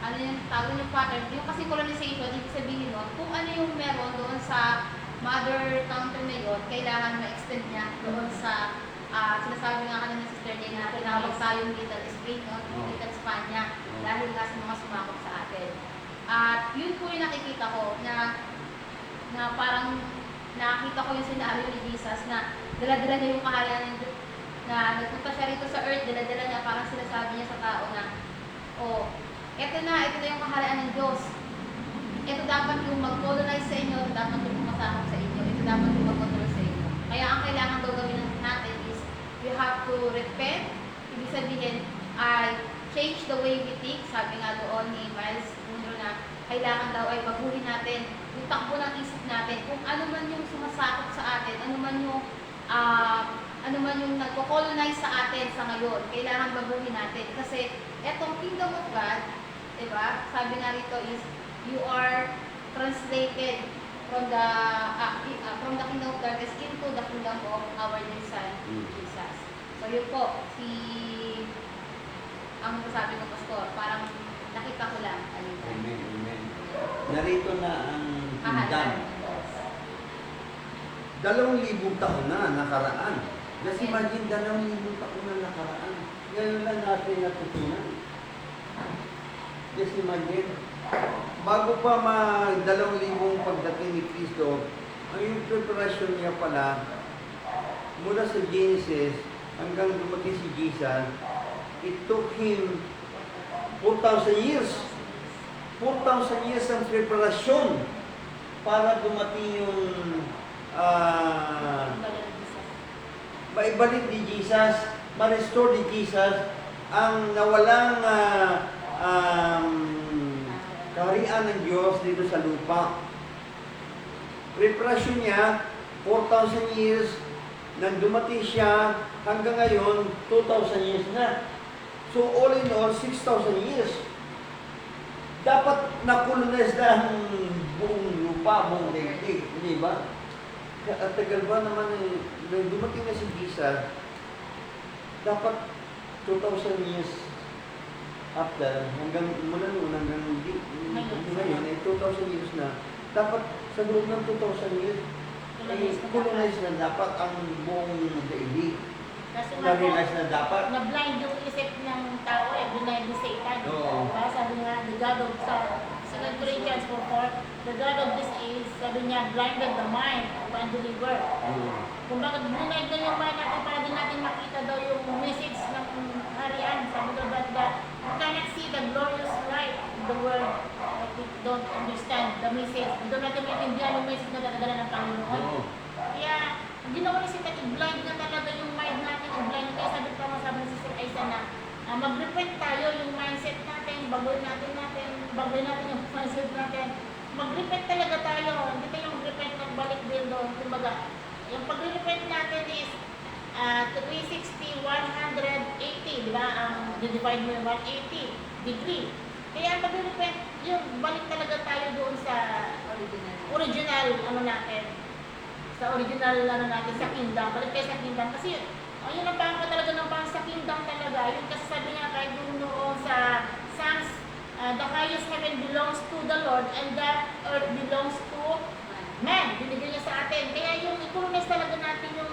ano yung tawag yung pattern, yung kasi colonization, ibig sabihin nun, kung ano yung meron doon sa mother country na yun, kailangan ma-extend niya doon sa sinasabi nga kanina ni Sister Jane na tinawag tayong Little Spain, no? Little Spanya, dahil nga sa mga sumakop sa atin. At yun po yung nakikita ko na parang nakita ko yung senaryo ni Jesus na dala-dala niya yung kaharian ng Diyos, na nagpunta siya rito sa earth, dala-dala niya, parang sinasabi niya sa tao na, ito na yung kaharian ng Diyos. Ito dapat yung mag-colonize sa inyo, ito dapat yung pumasakop sa inyo, ito dapat yung mag-control sa inyo. Kaya ang kailangan daw gawin natin is, we have to repent, ibig sabihin, ay change the way we think. Sabi nga doon ni Miles Munro na kailangan daw ay baguhin natin yung takbo ng isip natin, kung ano man yung sumasakop sa atin, ano man yung nagko-colonize sa atin sa ngayon, kailangan baguhin natin. Kasi etong kingdom of God, diba? Sabi nga rito is, you are translated from the kingdom of darkness into the kingdom of our dear Son, Jesus. So yun po, ang sabi ko, Pastor, parang nakita ko lang. Amen. Amen. Narito na ang kingdom. Kaharian ng Diyos. 2,000 taon na nakaraan. Just imagine, 2,000 taon na nakaraan. Ngayon lang natin natutunan. Just imagine, bago pa 2,000 pagdating ni Kristo, ang yung preparasyon niya pala, mula sa Genesis hanggang dumating si Jesus, it took him 4,000 years. 4,000 years ang preparasyon para dumating yung maibalik ni Jesus, ma-restore ni Jesus ang nawalang kaharian ng Diyos dito sa lupa. Preparasyon niya, 4,000 years, nang dumating siya, hanggang ngayon, 2,000 years na. So all in all, 6,000 years. Dapat na-colonize na ang buong lupa, buong daigdig, di ba? At tagal ba naman, nang dumating na si Jesus, dapat 2,000 years after, hanggang mula noon, hanggang ngayon, ay 2,000 years na, dapat sa loob ng 2,000 years, ay colonize na dapat ang buong daigdig. Kasi nga po, Na-realize na dapat. na-blind yung isip ng tao, blind ni Satan. Oo. Diba? Sabi nga, the God of sa 2 Corinthians 4:4, the God of this age, sabi niya, blinded the mind of unbeliever. Kung bakit blind na yung mind natin para din natin makita daw yung message ng harian. Sabi daw that you cannot see the glorious light of the world if we don't understand the message. Hindi natin maintindihan yung message na dadala ng Panginoon. Kaya, ang ginawa ni Satan, i-blind na talaga yung mind natin, i-blind. Kaya sabi ni Sister Aiza na, mag-repent tayo yung mindset natin, bagoy natin yung mindset natin. Mag-repent talaga tayo, hindi tayo mag-repent nagbalik din doon. Kumbaga, yung pag-repent natin is 360, 180, di ba? Divide mo yung 180 degree. Kaya ang pag-repent, yung balik talaga tayo doon sa original natin. Sa original natin, sa kingdom. Balik tayo sa kingdom. Kasi ayun ang pangako talaga ng pang sa kingdom talaga. Yun kasi sabi niya kahit noon sa Psalms, the highest heaven belongs to the Lord and the earth belongs to man. Binigyan niya sa atin. Kaya yung i-colonize talaga natin yung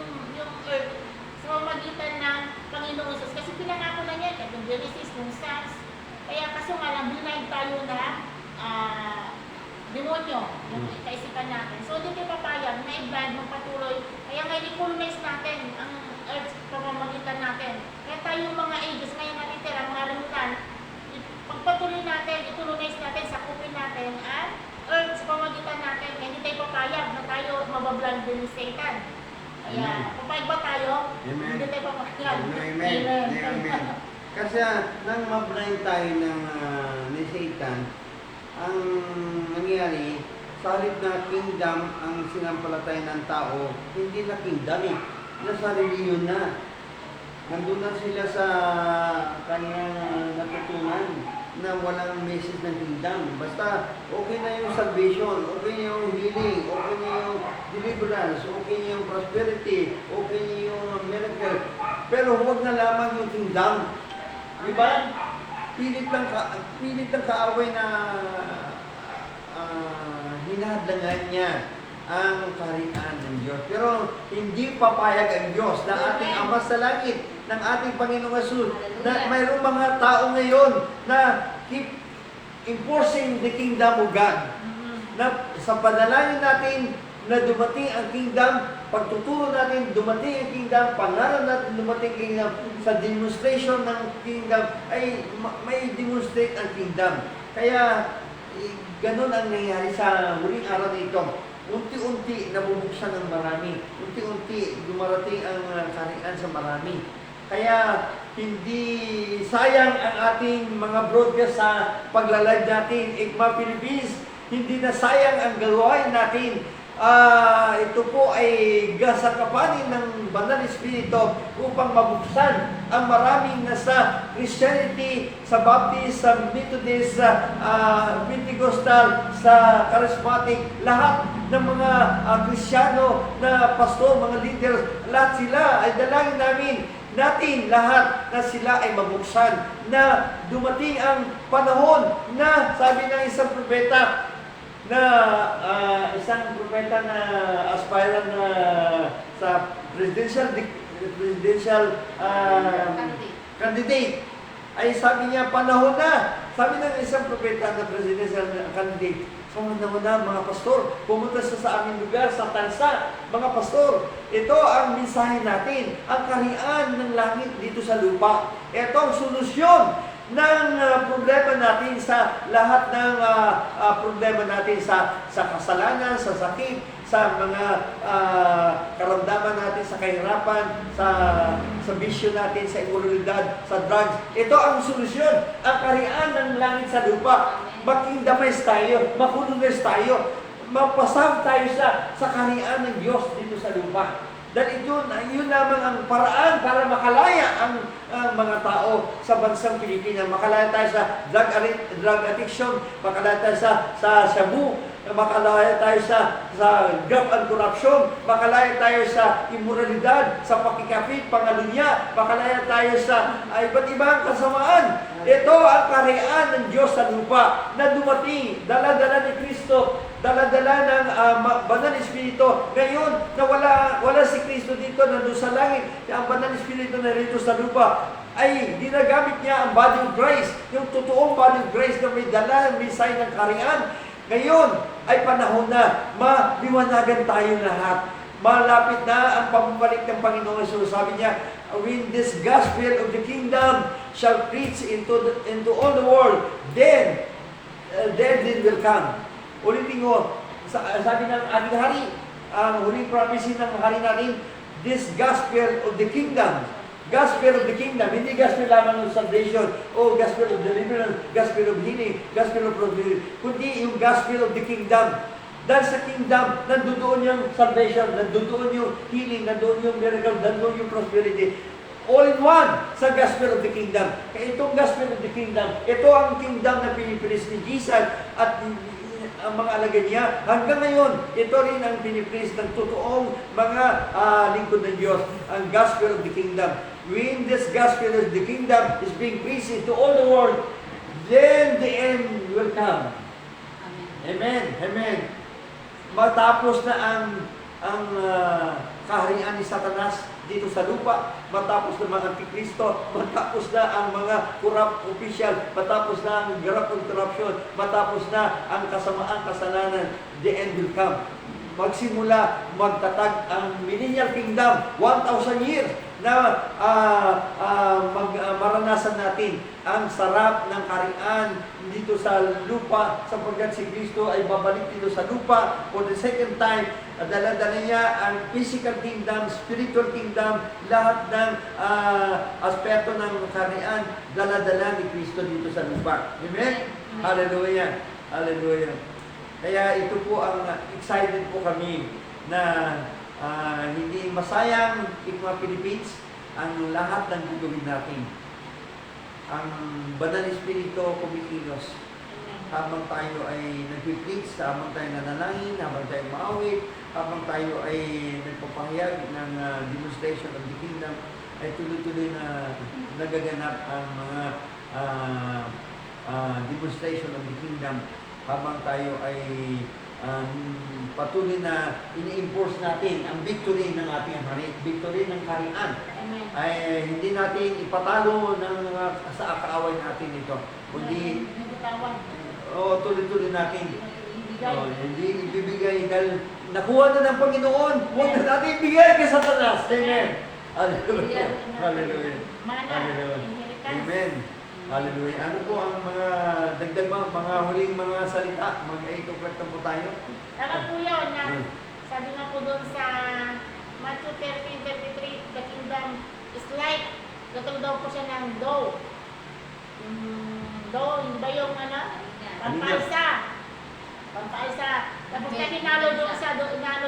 earth sa pamamagitan ng Panginoon Jesus. Kasi pinangako na niya, kahit yung Genesis, yung Psalms. Kaya kaso nga lang, binayad tayo na demonyo, yung kaisipan natin. So, hindi tayo papayag na i-blind, magpatuloy. Kaya ngayon, i-colonize natin ang earth sa pamamagitan natin. Kaya tayo mga ages, ngayon natitira, mga remutan, pagpatuloy natin, i-colonize natin, sakupin natin ang earth sa pamamagitan natin. Kaya hindi tayo papayag na tayo mabablind din ni Satan. Kaya, papayag ba tayo? Amen. Hindi tayo papayag. Amen. Amen. Kasi nang mablind tayo ng ni Satan, ang nangyari, sa halip na kingdom ang sinampalataya ng tao, hindi na kingdom eh. Nasa reliyon na. Nandun na sila sa kanyang natutunan na walang message ng kingdom. Basta okay na yung salvation, okay na yung healing, okay na yung deliverance, okay na yung prosperity, okay na yung miracle. Pero huwag na lamang yung kingdom. Diba? Pilit ng kaaway na hinahadlangan niya ang kaharian ng Diyos. Pero hindi papayag ang Diyos na ating Ama sa langit, ng ating Panginoong Jesus, na mayroong mga tao ngayon na keep enforcing the kingdom of God. Na sa panalangin natin na dumating ang kingdom, pagtuturo natin dumating ang kingdom, pangalan natin dumating ang kingdom, sa demonstration ng kingdom ay may demonstrate ang kingdom. Kaya ganun ang nangyayari sa huling araw nito. Unti-unti nabubuksan ng marami. Unti-unti dumarating ang kaharian sa marami. Kaya hindi sayang ang ating mga broadcast sa pagla-live natin, IGMA Philippines. Hindi na sayang ang gawain natin. Ito po ay gasakapanin ng Banal Espiritu upang mabuksan ang maraming nasa Christianity, sa Baptist, sa Methodist, sa Pentecostal, sa Charismatic, lahat ng mga Kristiyano na pastor, mga leaders, lahat sila ay dalangin natin lahat na sila ay mabuksan, na dumating ang panahon na sabi ng isang propeta, na isang propeta na aspirant na sa presidential candidate ay sabi niya panahon na, sabi ng isang propeta na presidential candidate, panahon na mga pastor, pumunta sa aming lugar, sa tansa, mga pastor, ito ang mensahe natin, ang kaharian ng langit dito sa lupa. Ito ang solusyon ng problema natin sa lahat ng problema natin sa kasalanan, sa sakit, sa mga karamdaman natin, sa kahirapan, sa bisyo natin, sa immoralidad, sa drugs. Ito ang solusyon, ang kaharian ng langit sa lupa. Makingdamis tayo, makununis tayo, mapasam tayo sa kaharian ng Diyos dito sa lupa. Dahil yun lamang ang paraan para makalaya ang mga tao sa bansang Pilipinas. Makalaya tayo sa drug addiction, makalaya tayo sa shabu, makalaya tayo sa graft and corruption, makalaya tayo sa immoralidad, sa pakikapit, pangalunya, makalaya tayo sa iba't ibang kasamaan. Ito ang kaharian ng Diyos sa lupa na dumating, dala-dala ni Kristo, dala-dala ng Banal Espiritu. Ngayon, na wala si Kristo dito, nandun sa langit, ang Banal Espiritu na rito sa lupa. ay ginagamit niya ang body of Christ, yung totoong body of Christ na may dala, may sign ng kaharian. Ngayon ay panahon na maliwanagan tayo lahat. Malapit na ang pagbalik ng Panginoon Jesus. Sabi niya, when this gospel of the kingdom shall preach into all the world, then their din will come. Ulitin ko, sabi ng ating hari, ang huling prophecy ng hari natin, this gospel of the kingdom, gospel of the kingdom, hindi gospel lamang ng salvation, o gospel of deliverance, gospel of healing, gospel of prosperity, kundi yung gospel of the kingdom. Dahil sa kingdom, nandoon yung salvation, nandoon yung healing, nandoon yung miracle, nandoon yung prosperity. All in one sa gospel of the kingdom. Kaya itong gospel of the kingdom, ito ang kingdom na pinipilis ni Jesus at ang mga alagad niya. Hanggang ngayon, ito rin ang pinipilis ng totoong mga lingkod ng Diyos, ang gospel of the kingdom. When this gospel of the kingdom is being preached to all the world, then the end will come. Amen. Amen. Matapos na ang kaharian ni Satanas dito sa lupa, matapos na mga Antikristo, matapos na ang mga corrupt official, matapos na ang graft and corruption, matapos na ang kasamaan, kasalanan, the end will come. Magsimula, magtatag ang millennial kingdom, 1,000 years na maranasan natin ang sarap ng kaharian dito sa lupa, sapagkat si Kristo ay babalik dito sa lupa for the second time. Dala-dala niya ang physical kingdom, spiritual kingdom, lahat ng aspeto ng kaharian, dala-dala ni Kristo dito sa lupa. Amen? Hallelujah! Hallelujah! Kaya ito po ang excited po kami na hindi masayang mga Philippines ang lahat ng gagawin natin. Ang Banal Espiritu kumikilos habang tayo ay nag-preach, habang tayo nanalangin, habang tayo maawit, habang tayo ay nagpapahayag ng demonstration of the kingdom, ay tuloy-tuloy na nagaganap ang mga demonstration of the kingdom habang tayo ay patuloy na ini-enforce natin ang victory ng ating hari, victory ng kaharian. Ay hindi natin ipatalo sa kaaway natin ito, kundi tuloy-tuloy natin. Hindi ibibigay dahil nakuha na ng Panginoon, huwag na natin ibigay kay Satanas. Amen. Hallelujah. Hallelujah. Hallelujah. Amen. Hallelujah. Ano po ang mga dagdag mga huling mga salita? Mag-8 na po tayo. Tama po yun na sabi nga po doon sa Matthew 13:33, the kingdom is like, gatulad daw po siya ng dough. Dough, hindi ba yung pampalsa? Pampalsa. Tapos hinalo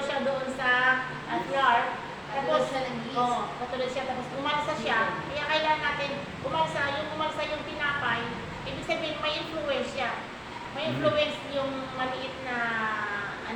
siya doon sa flour. Tapos, katulad siya, tapos umalsa siya. Kaya kailangan natin umalsa yung tinapay, ibig sabihin may influence siya. May influence yung maliit na,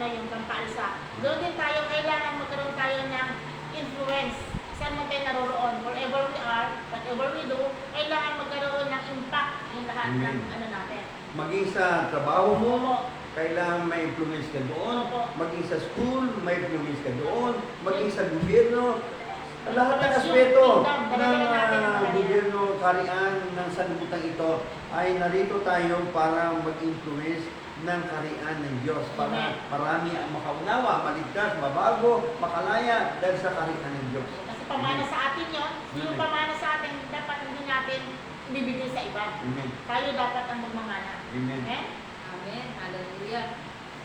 yung pampalsa. Doon din tayo, kailangan magkaroon tayo ng influence. Saan man tayo naroroon, wherever we are, whatever we do, kailangan magkaroon ng impact yung lahat ng natin. Maging sa trabaho mo, kailangan may influence ka doon, maging sa school, may influence ka doon, maging sa gobyerno, lahat ng aspeto ng gobyerno, kaharian ng sanlibutan ito ay narito tayo para mag-influence ng kaharian ng Diyos, para marami ang makaunawa, maligtas, mabago, makalaya dahil sa kaharian ng Diyos. Kasi pamana sa atin yun, yung pamana sa atin, dapat hindi natin ibibigay sa iba. Amen. Tayo dapat ang magmamana. Amen. Okay? Amen. Hallelujah.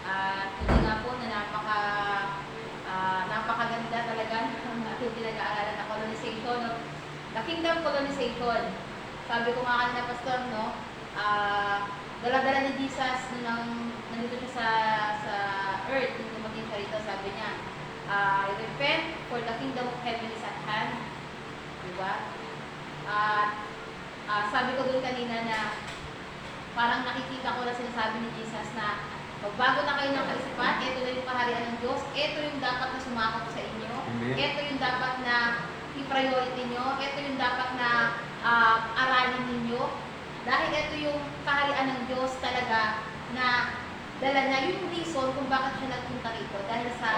At hindi nga po na napakaganda talaga ng ating pinag-aaralan na colonization, no? The kingdom colonization. Sabi ko nga kanina, Pastor, no? Dala-dala ni Jesus nung nandito siya sa earth, nung dumating siya rito, sabi niya, repent for the kingdom of heaven is at hand. Diba? Sabi ko doon kanina na parang nakikita ko na sinasabi ni Jesus na magbago na kayo ng kaisipan, ito na yung kaharian ng Diyos, ito yung dapat na sumakot sa inyo, ito yung dapat na i-priority nyo, ito yung dapat na aralin ninyo, dahil ito yung kaharian ng Diyos talaga na dala niya, yung reason kung bakit siya nagpunta rito, dahil sa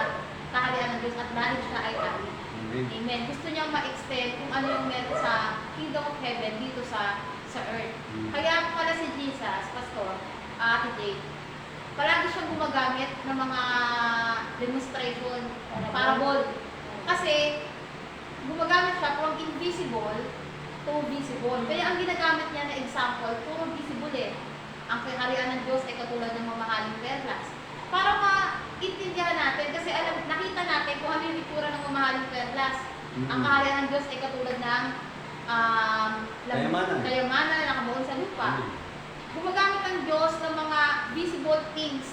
kaharian ng Diyos at dahil siya ay hari. Amen. Amen. Gusto niyang ma-extend kung ano yung meron sa Kingdom of Heaven dito sa earth. Kaya pala si Jesus, Pastor, Ate Jade, palagi siyang gumagamit ng mga demonstration, parable. Kasi gumagamit siya from invisible to visible. Kaya ang ginagamit niya na example, puro visible eh. Ang kaharian ng Diyos ay katulad ng mamahaling perlas. Para maintindihan natin, kasi nakita natin kung ano yung itsura ng mamahaling perlas. Ang kaharian ng Diyos ay katulad ng kayamanan na nakabuon sa lupa. Gumagamit ang Diyos ng mga visible things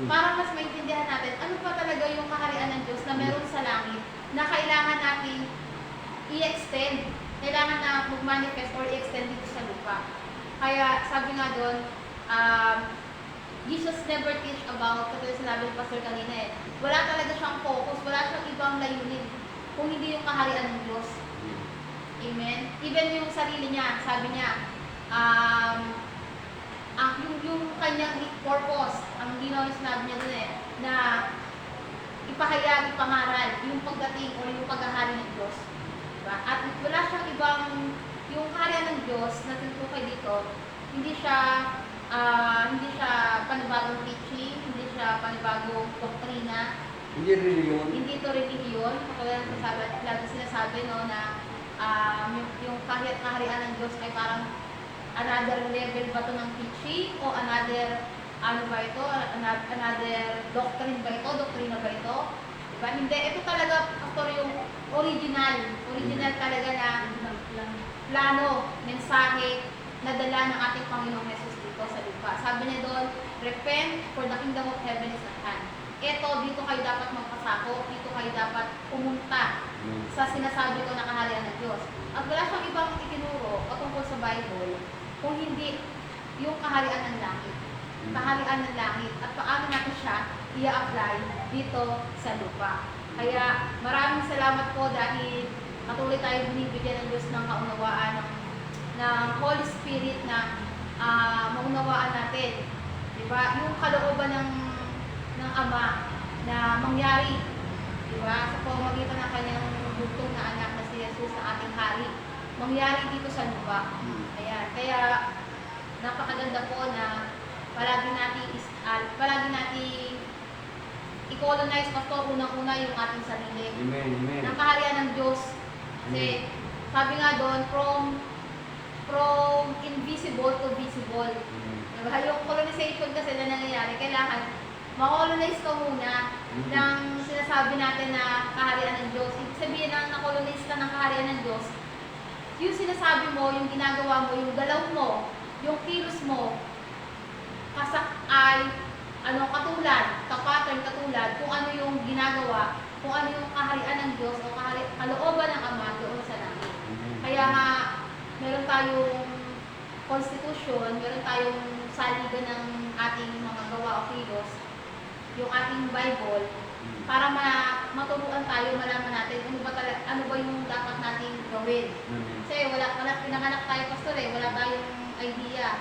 para mas maintindihan natin ano pa talaga yung kaharian ng Diyos na meron sa langit na kailangan natin i-extend. Kailangan na mag-manifest or i-extend dito sa lupa. Kaya sabi nga doon, Jesus never teach about, katulad sinabi ni Pastor kanina eh, wala talaga siyang focus, wala siyang ibang layunin kung hindi yung kaharian ng Diyos. Amen? Even yung sarili niya, sabi niya, yung kanyang purpose, ang linaw yung sinabi niya dun eh, na ipahayag, ipangaral, yung pagdating o yung paghahari ng Diyos. Diba? At wala siyang ibang, yung kaharian ng Diyos na tinutukay dito, hindi siya panibagong teaching, hindi siya panibagong doktrina. Hindi reliyon. Hindi ito reliyon. Kaya lagi sinasabi no, na yung kaharian ng Diyos ay parang another level ba ito ng teaching o another ano ba ito? Another doctrine ba ito? Doktrina ba ito? Diba? Hindi. Ito talaga, Pastor, yung original talaga na plano, mensahe na dala ng ating Panginoong Jesus dito sa lupa. Sabi niya doon, repent for the kingdom of heaven is at hand. Ito, dito kayo dapat magpasako, dito kayo dapat pumunta sa sinasabi ko na kaharian ng Diyos. At wala siyang ibang itinuro o tungkol sa Bible kung hindi yung kaharian ng langit. Kaharian ng langit. At paano natin siya i-apply dito sa lupa. Kaya maraming salamat po dahil patuloy tayo binibigyan ng Diyos ng kaunawaan ng Holy Spirit na maunawaan natin. Diba? Yung kalooban ng Ama na mangyari, diba? Sa pamamagitan ng kanyang bugtong na anak na si Jesus na ating hari, mangyari dito sa lupa. Ayan. Kaya napakaganda po na palagi natin i-colonize pa to unang-una yung ating sarili. Amen, amen. Ng kaharian ng Diyos. Kasi sabi nga doon, from invisible to visible. Diba? Yung colonization kasi na nangyayari, kailangan ma-colonize ka muna ng sinasabi natin na kaharian ng Diyos. Ibig sabihin na na-colonize ka ng kaharian ng Diyos, yung sinasabi mo, yung ginagawa mo, yung galaw mo, yung kilos mo, katulad, kung ano yung ginagawa, kung ano yung kaharian ng Diyos o kalooban ng Ama doon sa langit. Kaya nga, meron tayong constitution, meron tayong saligan ng ating mga gawa o kilos, yung ating Bible, para maturuan tayo, malaman natin ano ba yung dapat nating gawin. Kasi wala pinanganak tayo, Pastor eh, wala tayong idea.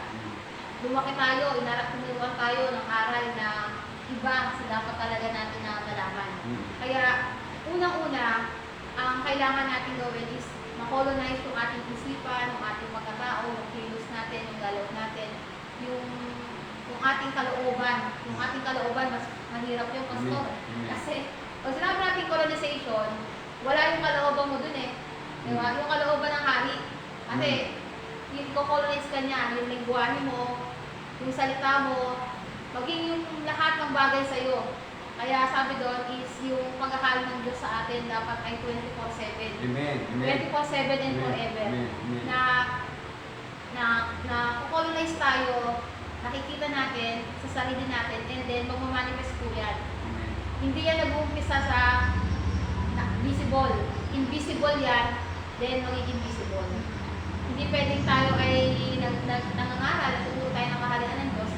Lumaki tayo, tinuruan tayo ng aral na iba sa dapat talaga natin na malaman. Kaya, unang-una, ang kailangan natin gawin is ma-colonize yung ating isipan, yung ating pagkatao, yung kilos natin, yung galaw natin, yung ating kalooban. Yung ating kalooban, mas mahirap yung Pastor. Kasi, pag sinabi natin colonization, wala yung kalooban mo dun eh. Diba? Yung kalooban ng hari. Kasi, yung colonize ka niya, yung lingwahe mo, yung salita mo, maging yung lahat ng bagay sa'yo. Kaya sabi doon is yung paghahari ng Diyos sa atin dapat ay 24/7. Amen. 24/7 and forever. Na colonize tayo, nakikita natin sa sarili natin, and then magmamanifest po yan. Hindi yan nag-uumpisa sa visible. Invisible yan, then magiging visible. Hindi pwedeng tayo ay nangangaral at tuturo tayo ng kaharian ng Diyos.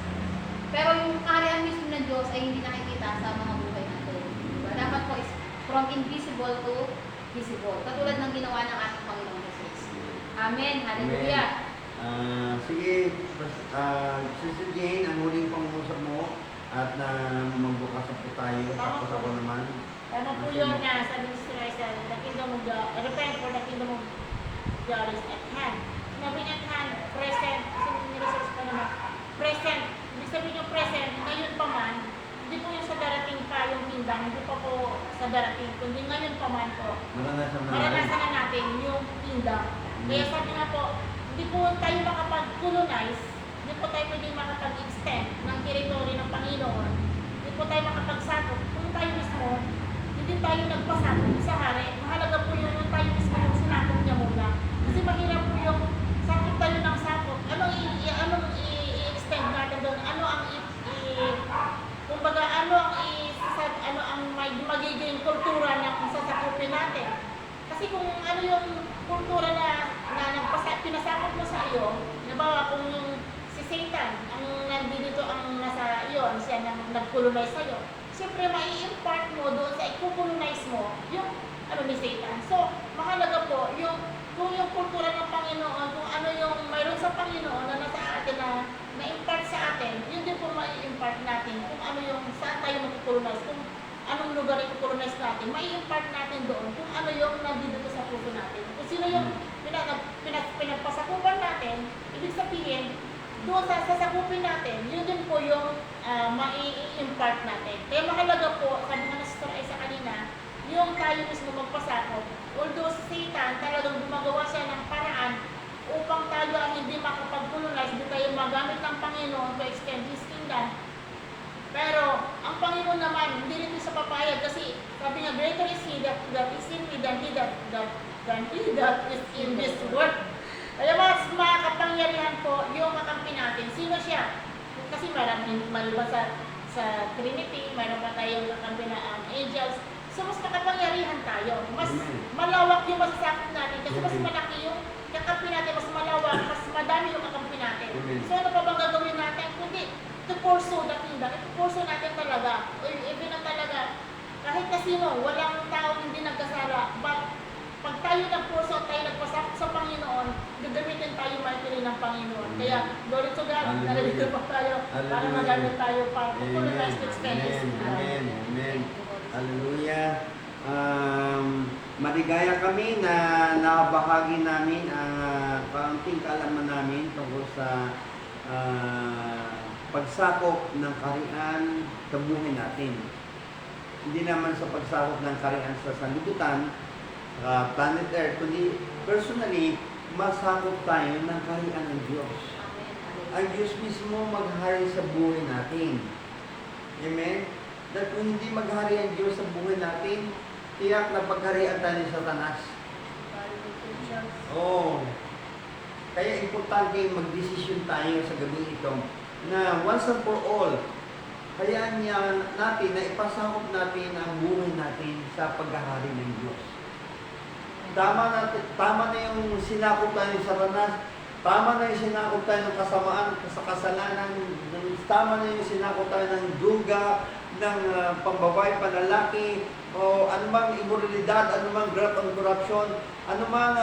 Pero yung kaharian mismo ng Diyos ay hindi nakikita sa mga buhay natin. Diba? Dapat po is from invisible to visible. Katulad ng ginawa ng ating Panginoong Jesus. Amen. Hallelujah. Sige, Sister Jane, ang huling pangusap mo at magbukas po tayo. Tapos ako naman. Tama po yun na sabi ni Sir Rizal, the kingdom of God, repent for the kingdom of God is at hand. Sinabi at hand, present, kasi niresearch pa naman, present, ibig sabihin yung present, ngayon pa man, hindi po yung sa darating pa yung kingdom, hindi pa po sa darating, kundi ngayon pa man po, maranasan na natin yung kingdom. Kaya sabi nga po, hindi po tayo makapag-colonize, hindi po tayo pwede makapag-extend ng territory ng Panginoon, hindi po tayo makapagsakop, kung tayo mismo, hindi tayo nagpasakop sa hari. Mahalaga po yung tayo mismo yung sinakop niya muna. Kasi mahirap po yung sakop tayo ng sakop. Anong i-extend natin doon? Ano ang kumbaga, ano ang magiging kultura na kung sasakopin natin? Kasi kung ano yung kultura na pinasakop mo sa iyo, nabawa kung yung si Satan, ang nandito ang nasa iyo, siya nang nag-colonize sa iyo, siyempre mai-impart mo doon sa i-colonize mo yung ano ni Satan. So, mahalaga po, kung yung kultura ng Panginoon, kung ano yung mayroon sa Panginoon na nasa atin na-impart sa atin, yun din po mai-impart natin kung ano yung saan tayo mag-colonize, kung anong lugar i-colonize natin, mai-impart natin doon kung ano yung nandito sa puso natin. Kung sino yung pinagpasakupan natin, ibig sabihin, doon sa sasakupin natin, yun din po yung mai-impart natin. Kaya mahalaga po, sabi nga na Sister Isa kanina, yung tayo mismo magpasakop. Although si Satan talagang gumagawa siya ng paraan upang tayo ang hindi makapag-colonize, hindi tayo magamit ng Panginoon to extend His kingdom. Pero ang Panginoon naman, hindi rin sa papayag kasi sabi nga, greater is He that is in me than he that is in this world. Kaya mas makapangyarihan po yung kakampi natin. Sino siya? Kasi maliban sa Trinity, mayroon pa tayong kakampi na angels. So mas makapangyarihan tayo. Mas malawak yung masasakop natin kasi mas malaki yung kakampi natin, mas malawak, mas madami yung kakampi natin. So ano pa bang gagawin natin? Kundi to pursue the kingdom. Ito pursue natin talaga. Even na talaga. Kahit na sino, walang tao hindi nagkasala. But pag tayo nag-pursue at tayo nagpasakop sa Panginoon, gagamitin tayo mightily ng Panginoon. Kaya, glory to God, narito pa tayo para magamit tayo para colonize to extend His kingdom. Amen. Amen. Hallelujah. Maligaya kami na nakabahagi namin ang kaunting kaalaman namin tungkol sa pagsakop ng kaharian sa buhay natin. Hindi naman sa pagsakop ng kaharian sa sanlibutan, planet Earth, kundi personally, masakop tayo ng kaharian ng Diyos. Ang Diyos mismo maghari sa buhay natin. Amen? Dahil kung hindi maghari ang Diyos sa buhay natin, tiyak na pagharian tayo ni Satanas. Oh. Kaya importante magdesisyon tayo sa gabi ito na once and for all, hayaan niya natin na ipasakop natin ang buhay natin sa paghahari ng Diyos. Tama na yung sinakop tayo ng Satanas, tama na yung sinakop tayo ng kasamaan, sa kasalanan, tama na yung sinakop tayo ng duga, ng pambabae, panlalaki, o anumang immoralidad, anumang graft and corruption, anumang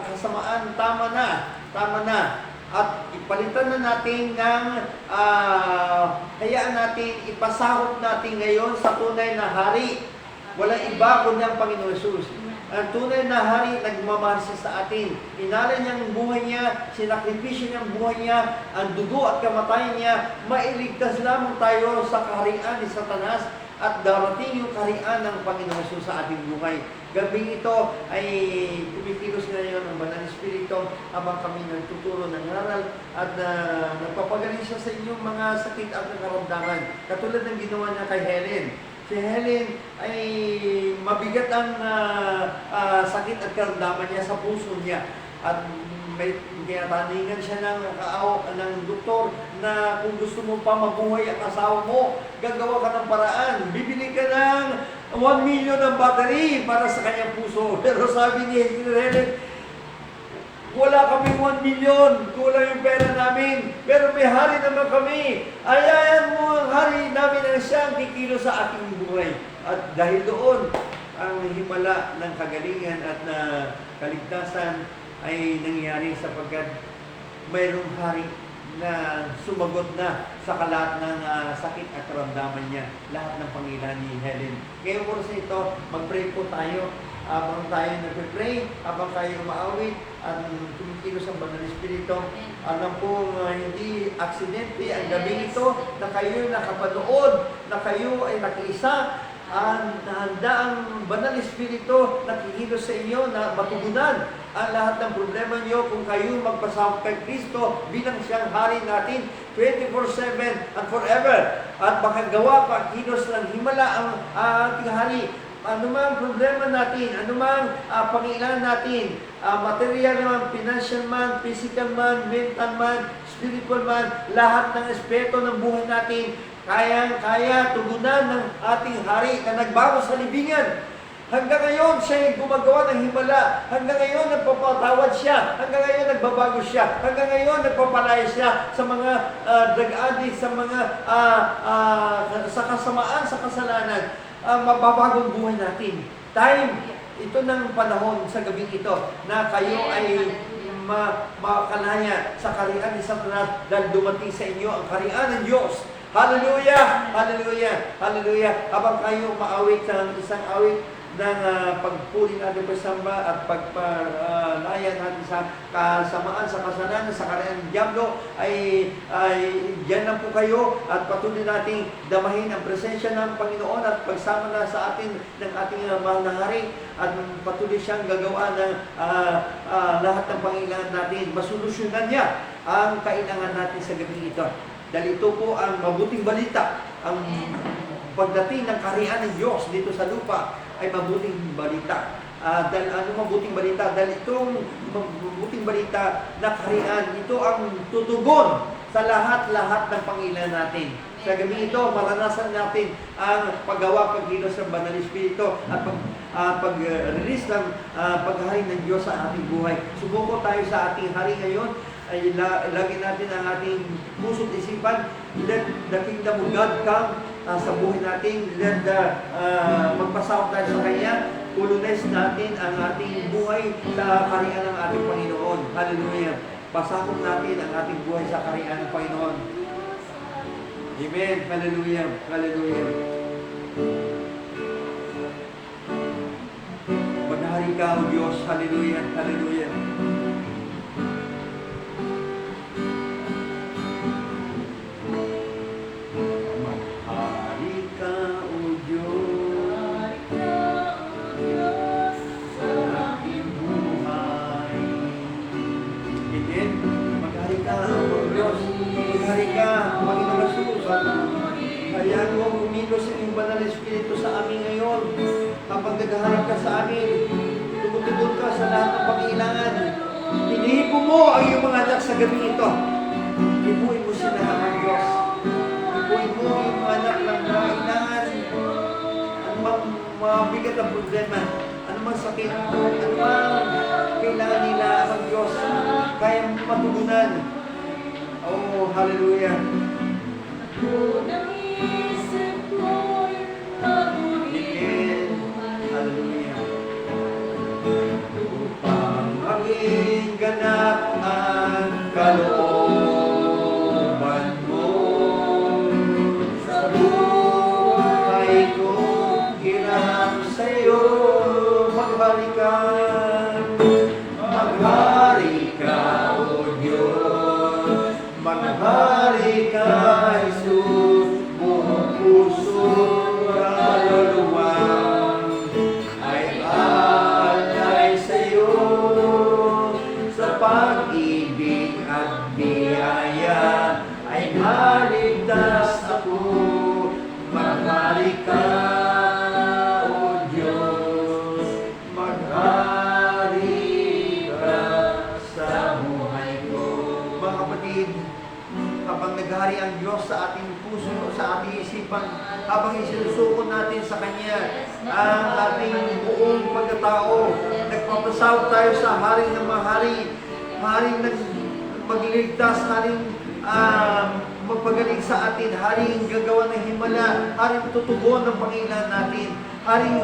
kasamaan, tama na. At ipalitan na natin ng, hayaan natin, ipasakop natin ngayon sa tunay na hari. Walang iba kundi ang Panginoon Jesus. Ang tunay na hari, nagmamahal siya sa atin. Inalay niya ang buhay niya, sinakripisyo niya ang buhay niya, ang dugo at kamatayan niya, mailigtas lamang tayo sa kaharian ni Satanas at darating yung kaharian ng Panginoon Jesus sa ating buhay. Gabing ito ay kumikilos ngayon ang Banal na Espiritu habang kami nagtuturo ng aral at nagpapagaling siya sa inyong mga sakit at nakaramdaman. Katulad ng ginawa niya kay Helen. Si Helen ay mabigat ang sakit at karamdaman niya sa puso niya. At may tinataningan siya ng doktor na kung gusto mo pa mabuhay ang asawa mo, gagawa ka ng paraan. Bibili ka ng 1 million ng battery para sa kanyang puso. Pero sabi ni Helen, wala kami 1 million, kulang yung pera namin, pero may hari naman kami. Ayayan mo ang hari namin ang siyang kikilo sa ating buhay. At dahil doon, ang himala ng kagalingan at kaligtasan ay nangyari sapagkat mayroong hari na sumagot na sa kalat ng sakit at karamdaman niya. Lahat ng Panginoon ni Helen. Ngayong oras na ito, mag-pray po tayo. Habang tayo nag-pray, habang tayo umaawit, at kumikilos ang Banal Espiritu. Alam po hindi aksidente ang gabi ito na kayo nakapanood, na kayo ay nakiisa, handa ang Banal Espiritu na kikilos sa inyo na matugunan ang lahat ng problema niyo kung kayo magpasama kay Kristo bilang siyang hari natin 24/7 and forever. At makagawa pa kilos ng himala ang ating hari. Anumang problema natin, anumang pangailangan natin, material man, financial man, physical man, mental man, spiritual man, lahat ng aspeto ng buhay natin, kaya tugunan ng ating hari na nagbago sa libingan. Hanggang ngayon, siya ay gumagawa ng himala. Hanggang ngayon, nagpapatawad siya. Hanggang ngayon, nagbabago siya. Hanggang ngayon, nagpapalaya siya sa mga drug addict, sa mga sa kasamaan, sa kasalanan. Mababagong buhay natin. Ito ng panahon sa gabing ito na kayo ay makalaya sa kaharian ni Satanas dahil dumating sa inyo ang kaharian ng Diyos. Hallelujah! Hallelujah! Hallelujah! Habang kayo maawit sa isang awit ng pagpuli natin pasamba at pagpalaya natin sa kasamaan, sa kasalanan, sa kaharian ng Diablo, ay diyan lang po kayo at patuloy nating damahin ang presensya ng Panginoon at pagsama na sa atin ng ating mahal na hari at patuloy siyang gagawa ng lahat ng pangailangan natin. Masolusyonan niya ang kailangan natin sa gabi ito. Dahil ito po ang mabuting balita, ang pagdating ng kaharian ng Diyos dito sa lupa ay mabuting balita. Dahil ano mabuting balita? Dahil itong mabuting balita na kaharian, ito ang tutugon sa lahat-lahat ng pangailangan natin. Sa gabi ito, maranasan natin ang paggawa, pagkilos ng Banal Espiritu at pag-release ng paghari ng Diyos sa ating buhay. Subuko tayo sa ating hari ngayon. Ay ilagay natin ang ating puso't isipan. Let the kingdom of God come sa buhay natin. Let magpasakop tayo sa Kanya. Colonize natin ang ating buhay sa kaharian ng ating Panginoon. Hallelujah. Pasakop natin ang ating buhay sa kaharian ng Panginoon. Amen. Hallelujah. Hallelujah. Maghari ka, O Diyos. Hallelujah. Hallelujah. Kaya mo umilos ang Banal Espiritu sa amin ngayon. Kapag naghaharap ka sa amin, tumutugon ka sa lahat ng pangailangan. Inihipo mo ang iyong mga anak sa gabi ito. Ibuhin mo sila ng Diyos. Ibuhin mo yung mga anak ng kailangan. Anumang mabigat ang problema, anumang sakit, anumang kailangan nila ang Diyos, kaya matugunan. Oh, hallelujah. Hallelujah. Upang maging ganap ang kalooban mo sa buhay ko, hirap sa'yo. Maghari ka, O Diyos, maghari ka, Jesus, buong puso, kaluluwa ay alay sa'yo. Sa pag-ibig at biyaya ay maligtas ako. Maghari ka, O Diyos, maghari ka sa buhay ko. Mga kapatid, habang naghari ang Diyos sa ating puso, sa ating isipan, habang isinusuko natin sa Kanya ang ating buong pagkatao, nagpapasawag tayo sa Hari ng mga hari, Haring magliligtas, Haring magpagaling sa atin, Haring gagawa ng himala, Haring tutugon ng pangailangan natin, Haring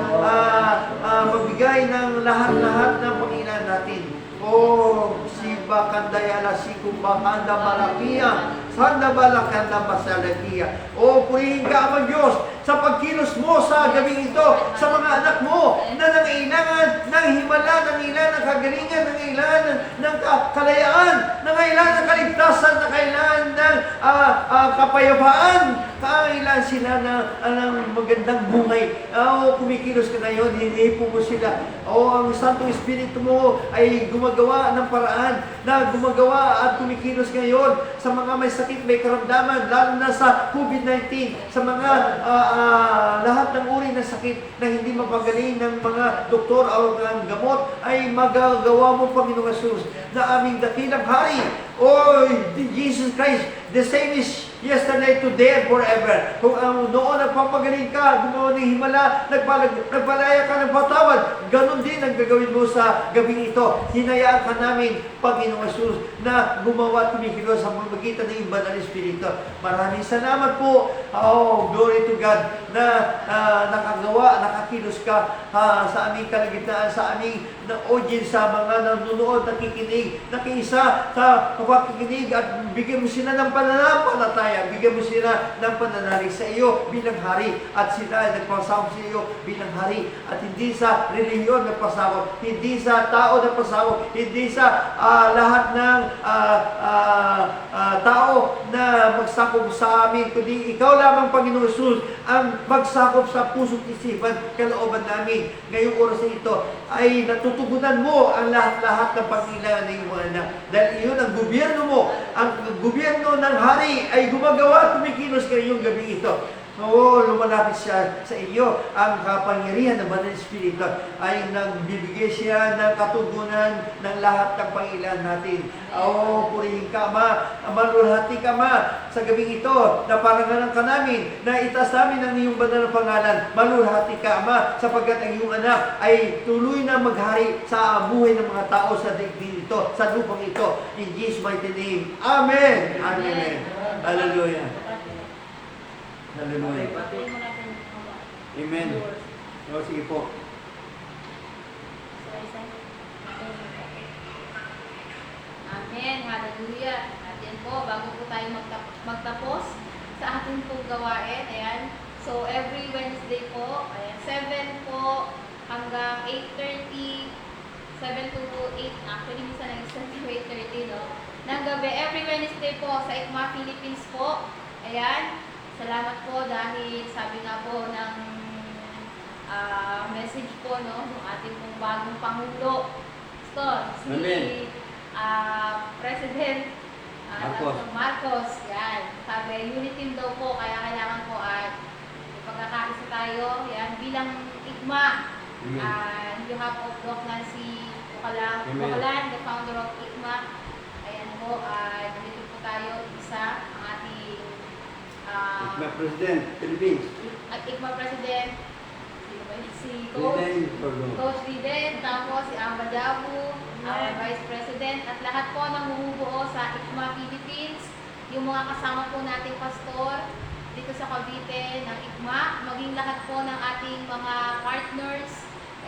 mabigay ng lahat-lahat ng Panginoon natin. Siba kandayala sikumba handa malakia, handa balakanda masalakia. Purihin ka, Ama Diyos, sa pagkilos mo sa gabing ito, sa mga anak mo na nangailangan ng himala, nangailangan ng kagalingan, nangailangan ng kalayaan, nangailangan ng kaligtasan, nangailangan ng kapayapaan, kailangan sila ng magandang bungay. Kumikilos ka ngayon, hinihipo mo sila. Ang Santo Espiritu mo ay gumagawa ng paraan na gumagawa at kumikilos ngayon sa mga may sakit, may karamdaman, lalo na sa COVID-19, sa mga lahat ng uri ng sakit na hindi mapagaling ng mga doktor o ng gamot, ay magagawa mo, Panginoong Jesus, na aming dakilang hari. Jesus Christ, the same is yesterday, today, and forever. Kung noon nagpapagaling ka, gumawa ng himala, nagpalaya ka ng patawad, ganun din ang gagawin mo sa gabing ito. Hinayaan ka namin, Panginoong Jesus, na gumawa at kumikilos sa pamagitan ng Banal na Espiritu. Maraming salamat po. Glory to God, na nakakilos ka sa aming kalagitnaan, sa aming audience, sa mga nanonood, nakikinig, nakiisa sa pakikinig, at bigyan mo sila ng pananampalataya, bigyan mo sila ng pananalig sa iyo bilang hari, at sila ay nagpasawag sa iyo bilang hari, at hindi sa relihiyon nagpasawag, hindi sa tao nagpasawag, hindi sa lahat ng tao na magsakop sa amin, kundi ikaw lamang, Panginoong Jesus, ang magsakop sa puso't isipan, kalooban namin. Ngayong oras na ito ay natutugunan mo ang lahat-lahat ng pangailangan ng iyong mga anak. Dahil iyon ang gobyerno mo, ang gobyerno ng hari ay gumagawa at kumikilos ngayong gabi ito. Lumalapit siya sa iyo. Ang kapangyarihan ng Banal na Espiritu ay nagbibigay siya ng katugunan ng lahat ng pangailangan natin. Purihin ka, Ama. Malulhati ka, Ama, sa gabing ito na parangalan ka namin, na itaas namin ang iyong banal na pangalan. Malulhati ka, Ama, sapagkat ang iyong anak ay tuloy na maghari sa buhay ng mga tao sa daigdig ito, sa lupang ito. In Jesus' mighty name. Amen. Amen. Hallelujah. Hallelujah. Amen. Sige po. Amen. Hallelujah. At yan po, bago po tayo magtapos sa ating pong gawain. Ayan. So, every Wednesday po, ayan, 7 po hanggang 8:30, 7 to 8, actually minsan nag-7 to 8:30, no? Ng gabi, every Wednesday po sa ICMA Philippines po. Ayan. Salamat po dahil sabi nga po ng message po, no, ng ating pong bagong Pangulo, si President Marcos. Yan. Sabi, unity daw po, kaya kailangan po at pagkakaisa tayo. Yan. Bilang ICMA, you have of Doc Nancy Bukalan, the founder of ICMA. Ayan po, nandito po tayo, isa ang ating ICMA President, Philippines. At ICMA President, si Coach Riden, tapos si Amba Jabu, our Vice President, at lahat po ng bumubuo sa ICMA Philippines, yung mga kasama po nating pastor dito sa Cavite ng ICMA, maging lahat po ng ating mga partners.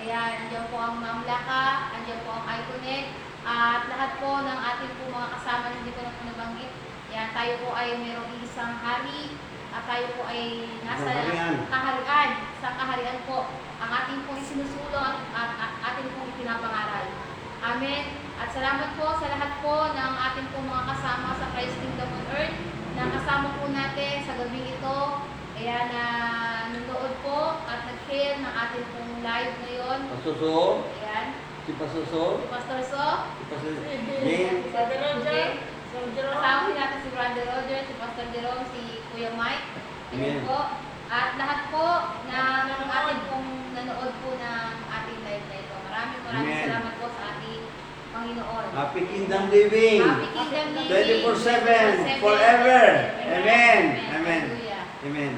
Ayan, andyan po ang Mamlaka, andyan po ang Iconet, at lahat po ng ating po mga kasama na hindi ko na po nabanggit. Yan, tayo po ay mayroong isang hari at tayo po ay nasa kaharian. Sa kaharian po, ang ating pong isinusulong at ating pong ipinapangaral. Amen. At salamat po sa lahat po ng ating pong mga kasama sa Christ Kingdom on Earth na kasama po natin sa gabing ito. Kaya na nanonood po at nag-share ng ating pong live ngayon. Pasuso. Ayan. Si Pasuso. Si Pastor So. Si Pastor Jane. Kasama natin si Brother Roger, si Pastor Jerome, si Kuya Mike. Ayan po. At lahat po na ating pong nanood po ng ating live na ito. Maraming salamat po sa ating Panginoon. Happy Kingdom Living. Happy Kingdom Living. 24/7 forever. Amen. Amen. Hallelujah. Amen.